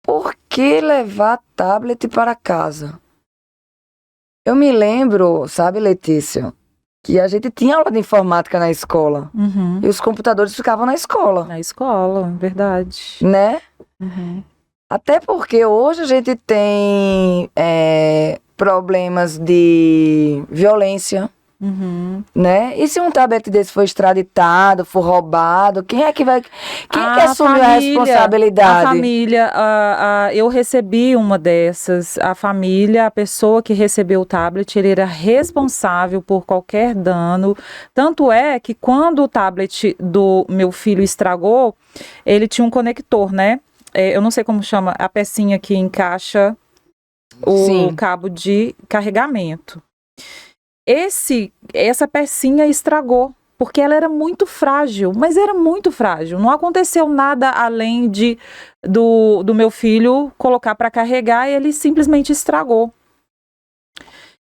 por que levar tablet para casa? Eu me lembro, sabe, Letícia, que a gente tinha aula de informática na escola, e os computadores ficavam na escola. Na escola, verdade. Né? Até porque hoje a gente tem problemas de violência, né? E se um tablet desse for extraditado, for roubado, quem é que assume a responsabilidade? A família, eu recebi uma dessas. A família, a pessoa que recebeu o tablet, ele era responsável por qualquer dano. Tanto é que quando o tablet do meu filho estragou, ele tinha um conector, né? Eu não sei como chama, a pecinha que encaixa o cabo de carregamento. Essa pecinha estragou, porque ela era muito frágil, mas era muito frágil. Não aconteceu nada além do meu filho colocar para carregar e ele simplesmente estragou.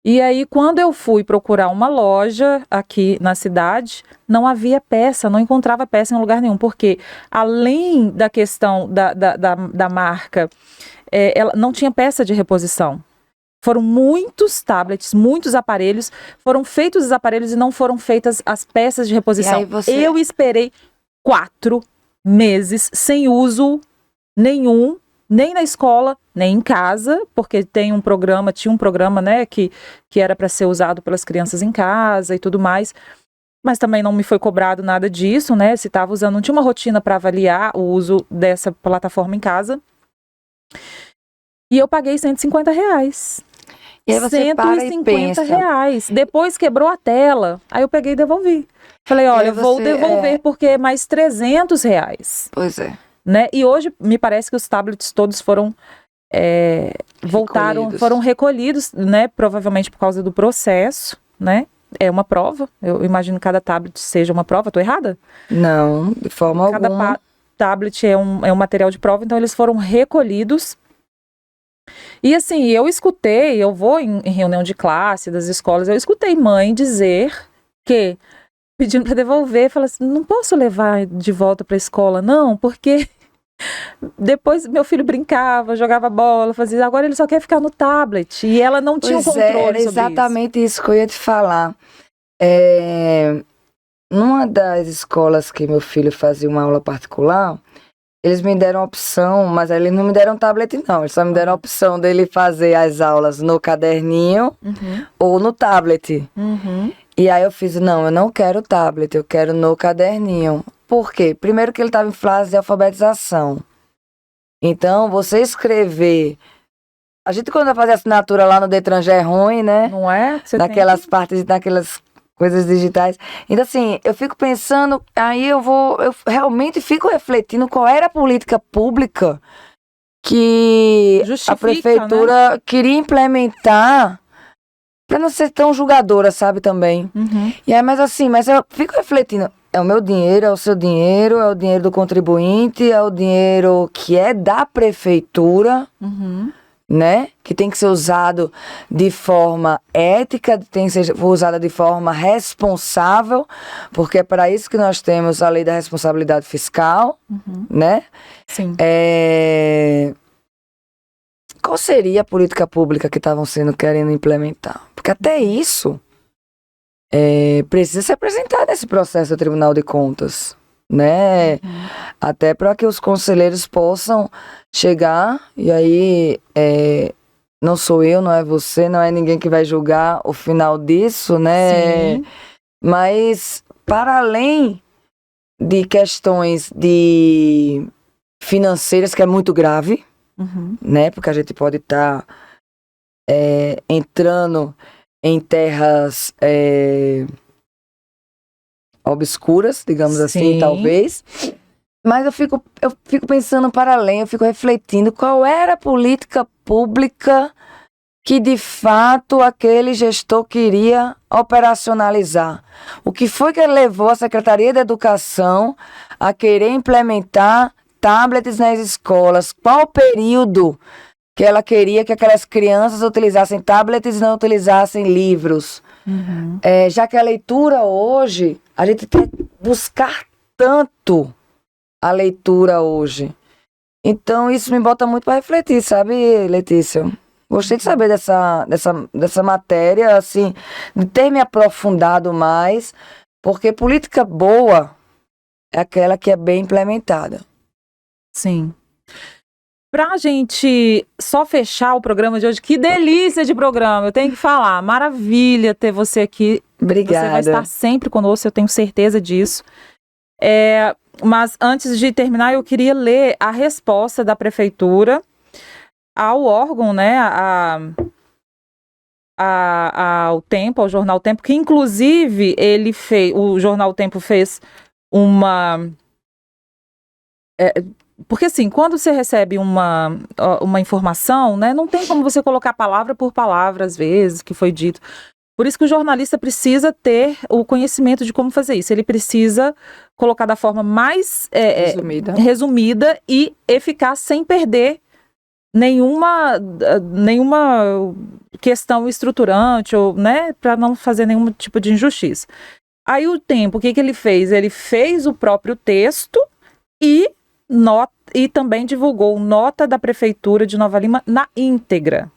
E aí, quando eu fui procurar uma loja aqui na cidade, não havia peça, não encontrava peça em lugar nenhum, porque além da questão da marca, ela não tinha peça de reposição. Foram muitos tablets, muitos aparelhos, foram feitos os aparelhos e não foram feitas as peças de reposição. Eu esperei 4 meses sem uso nenhum, nem na escola, nem em casa, porque tinha um programa, né, que era para ser usado pelas crianças em casa e tudo mais. Mas também não me foi cobrado nada disso, né? Se estava usando, não tinha uma rotina para avaliar o uso dessa plataforma em casa. E eu paguei R$150. E aí você para e pensa. R$150. Depois quebrou a tela. Aí eu peguei e devolvi. Falei, olha, vou devolver porque é mais R$300. Pois é. Né? E hoje me parece que os tablets todos foram recolhidos, né? Provavelmente por causa do processo, né? É uma prova. Eu imagino que cada tablet seja uma prova. Estou errada? Não, de forma alguma. Cada tablet é um material de prova, então eles foram recolhidos. E assim, eu vou em reunião de classe das escolas, eu escutei mãe dizer que, pedindo para devolver, fala assim, não posso levar de volta para a escola, não, porque depois meu filho brincava, jogava bola, fazia, agora ele só quer ficar no tablet, e ela não tinha o controle era exatamente isso que eu ia te falar. Numa das escolas que meu filho fazia uma aula particular, eles me deram a opção, mas eles não me deram tablet não, eles só me deram a opção dele fazer as aulas no caderninho ou no tablet. E aí eu fiz, não, eu não quero tablet, eu quero no caderninho. Por quê? Primeiro que ele estava em fase de alfabetização. Então, você escrever... A gente, quando vai fazer assinatura lá no Detran, já é ruim, né? Não é? Você Naquelas partes, naquelas coisas digitais. Então, assim, eu fico pensando, aí eu realmente fico refletindo qual era a política pública que Justifica, a prefeitura queria implementar para não ser tão julgadora, sabe, também. Uhum. E aí, mas eu fico refletindo, é o meu dinheiro, é o seu dinheiro, é o dinheiro do contribuinte, é o dinheiro que é da prefeitura, Uhum. né? Que tem que ser usado de forma ética, tem que ser usada de forma responsável, porque é para isso que nós temos a lei da responsabilidade fiscal, né? Sim. Qual seria a política pública que estavam querendo implementar? Porque até isso precisa ser apresentado nesse processo do Tribunal de Contas, né? Até para que os conselheiros possam chegar, e aí não sou eu, não é você, não é ninguém que vai julgar o final disso, né? Sim. Mas para além de questões de financeiras, que é muito grave, né? Porque a gente pode estar entrando em terras obscuras, digamos assim, Sim. talvez. Mas eu fico pensando para além, eu fico refletindo qual era a política pública que de fato aquele gestor queria operacionalizar. O que foi que levou a Secretaria da Educação a querer implementar tablets nas escolas? Qual o período que ela queria que aquelas crianças utilizassem tablets e não utilizassem livros? Já que a leitura hoje, a gente quer buscar tanto a leitura hoje. Então, isso me bota muito para refletir, sabe, Letícia? Gostei de saber dessa matéria, assim, de ter me aprofundado mais, porque política boa é aquela que é bem implementada. Sim. Pra gente só fechar o programa de hoje, que delícia de programa, eu tenho que falar, maravilha ter você aqui. Obrigada. Você vai estar sempre conosco, eu tenho certeza disso. Mas antes de terminar, eu queria ler a resposta da prefeitura ao órgão, né, ao Tempo, ao Jornal Tempo, que inclusive o Jornal Tempo fez uma... Porque assim, quando você recebe uma informação, né, não tem como você colocar palavra por palavra, às vezes, que foi dito. Por isso que o jornalista precisa ter o conhecimento de como fazer isso. Ele precisa colocar da forma mais resumida e eficaz, sem perder nenhuma questão estruturante, ou, né, para não fazer nenhum tipo de injustiça. Aí o Tempo, o que ele fez? Ele fez o próprio texto e também divulgou nota da Prefeitura de Nova Lima na íntegra.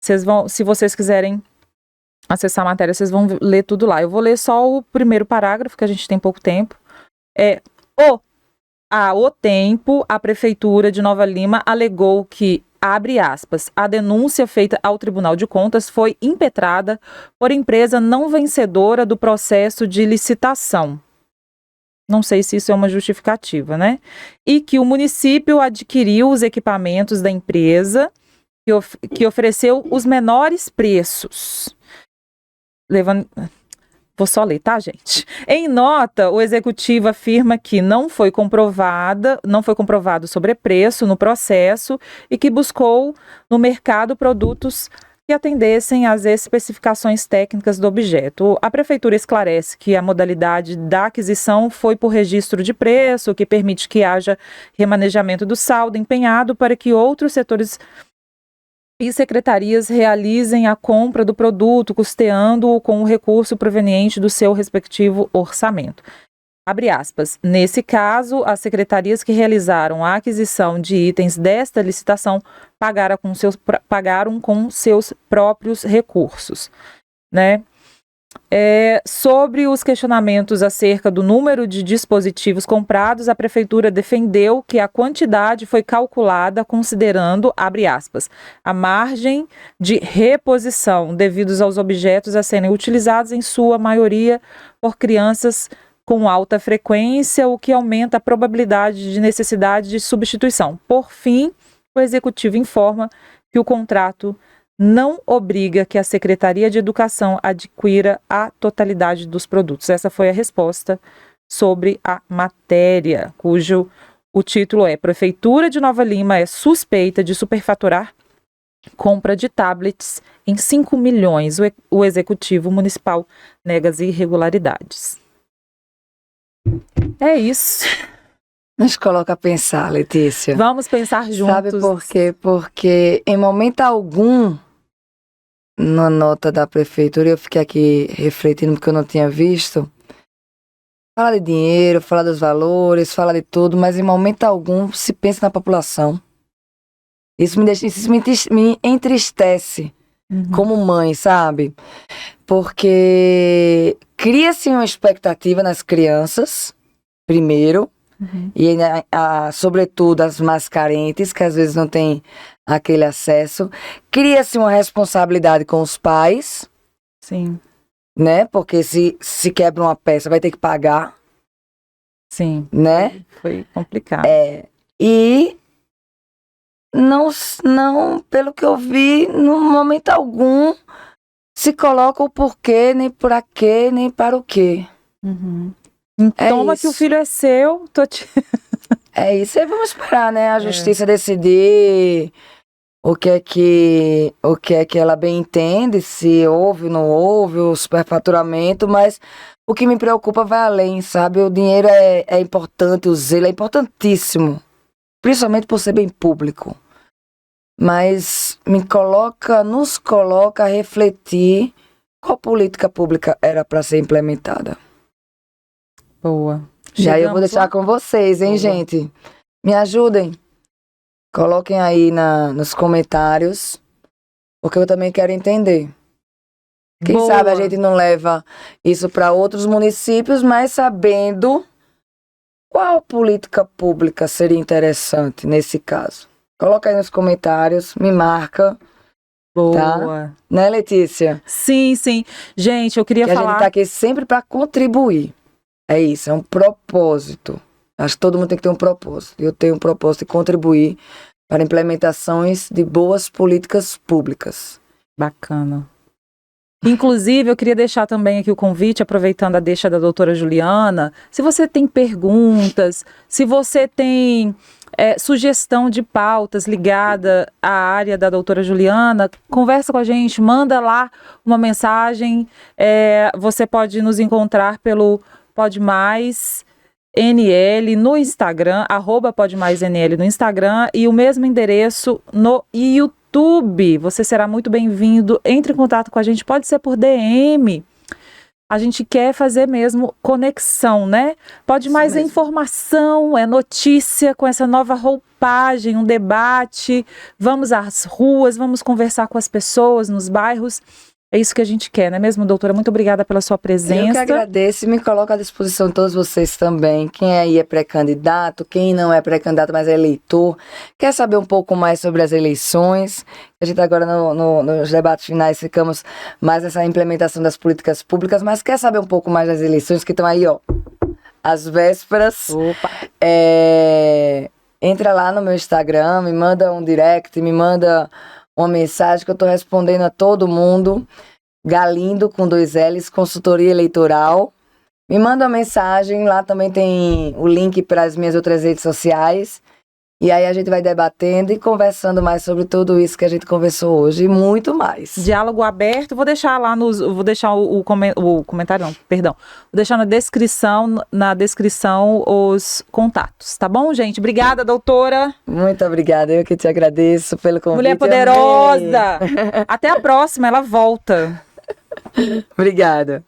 Se vocês quiserem acessar a matéria, vocês vão ler tudo lá. Eu vou ler só o primeiro parágrafo, que a gente tem pouco tempo. O Tempo, a Prefeitura de Nova Lima alegou que, abre aspas, a denúncia feita ao Tribunal de Contas foi impetrada por empresa não vencedora do processo de licitação. Não sei se isso é uma justificativa, né? E que o município adquiriu os equipamentos da empresa que ofereceu os menores preços. Vou só ler, tá, gente? Em nota, o executivo afirma que não foi comprovado sobrepreço no processo e que buscou no mercado produtos que atendessem às especificações técnicas do objeto. A prefeitura esclarece que a modalidade da aquisição foi por registro de preço, que permite que haja remanejamento do saldo empenhado para que outros setores e secretarias realizem a compra do produto, custeando-o com o recurso proveniente do seu respectivo orçamento. Abre aspas. Nesse caso, as secretarias que realizaram a aquisição de itens desta licitação pagaram com seus próprios recursos, né? Sobre os questionamentos acerca do número de dispositivos comprados, a prefeitura defendeu que a quantidade foi calculada considerando, abre aspas, a margem de reposição devidos aos objetos a serem utilizados em sua maioria por crianças com alta frequência, o que aumenta a probabilidade de necessidade de substituição. Por fim, o executivo informa que o contrato não obriga que a Secretaria de Educação adquira a totalidade dos produtos. Essa foi a resposta sobre a matéria, cujo o título é: Prefeitura de Nova Lima é suspeita de superfaturar compra de tablets em 5 milhões. O Executivo Municipal nega as irregularidades. É isso. Nos coloca a pensar, Letícia. Vamos pensar juntos. Sabe por quê? Porque em momento algum, na nota da prefeitura, eu fiquei aqui refletindo porque eu não tinha visto, fala de dinheiro, fala dos valores, fala de tudo, mas em momento algum se pensa na população. Isso me entristece como mãe, sabe? Porque cria-se uma expectativa nas crianças, primeiro, e sobretudo as mais carentes, que às vezes não têm aquele acesso. Cria-se uma responsabilidade com os pais. Sim. Né? Porque se quebra uma peça, vai ter que pagar. Sim. Né? Foi complicado. E não, pelo que eu vi, no momento algum, se coloca o porquê, nem para quê, nem para o quê. Toma que o filho é seu, É isso, aí vamos esperar, né? A justiça decidir o que é que ela bem entende, se houve ou não houve o superfaturamento, mas o que me preocupa vai além, sabe? O dinheiro é importante, o zelo é importantíssimo, principalmente por ser bem público. Mas nos coloca a refletir qual política pública era para ser implementada. Boa. E aí eu vou deixar com vocês, hein, gente? Me ajudem. Coloquem aí nos comentários, porque eu também quero entender. Quem sabe a gente não leva isso para outros municípios, mas sabendo qual política pública seria interessante nesse caso. Coloca aí nos comentários, me marca. Boa. Tá? Né, Letícia? Sim, sim. Gente, eu queria falar... a gente tá aqui sempre para contribuir. É isso, é um propósito. Acho que todo mundo tem que ter um propósito. Eu tenho um propósito de contribuir para implementações de boas políticas públicas. Bacana. Inclusive, eu queria deixar também aqui o convite, aproveitando a deixa da doutora Juliana. Se você tem perguntas, se você tem sugestão de pautas ligada à área da doutora Juliana, conversa com a gente, manda lá uma mensagem. Você pode nos encontrar pelo PodMais NL no Instagram, @PodMaisNL no Instagram, e o mesmo endereço no YouTube. Você será muito bem-vindo. Entre em contato com a gente, pode ser por DM. A gente quer fazer mesmo conexão, né? Pode mais informação, notícia com essa nova roupagem, um debate. Vamos às ruas, vamos conversar com as pessoas nos bairros. É isso que a gente quer, não é mesmo, doutora? Muito obrigada pela sua presença. Eu que agradeço e me coloco à disposição de todos vocês também. Quem aí é pré-candidato, quem não é pré-candidato, mas é eleitor, quer saber um pouco mais sobre as eleições. A gente agora nos debates finais ficamos mais nessa implementação das políticas públicas, mas quer saber um pouco mais das eleições que estão aí, ó, às vésperas. Opa! Entra lá no meu Instagram, me manda um direct, me manda uma mensagem que eu estou respondendo a todo mundo. Galindo, com 2 L's, consultoria eleitoral. Me manda uma mensagem, lá também tem o link para as minhas outras redes sociais. E aí a gente vai debatendo e conversando mais sobre tudo isso que a gente conversou hoje e muito mais. Diálogo aberto. Vou deixar lá vou deixar o comentário, não, perdão. Vou deixar na descrição os contatos, tá bom, gente? Obrigada, doutora. Muito obrigada, eu que te agradeço pelo convite. Mulher poderosa. Até a próxima, ela volta. Obrigada.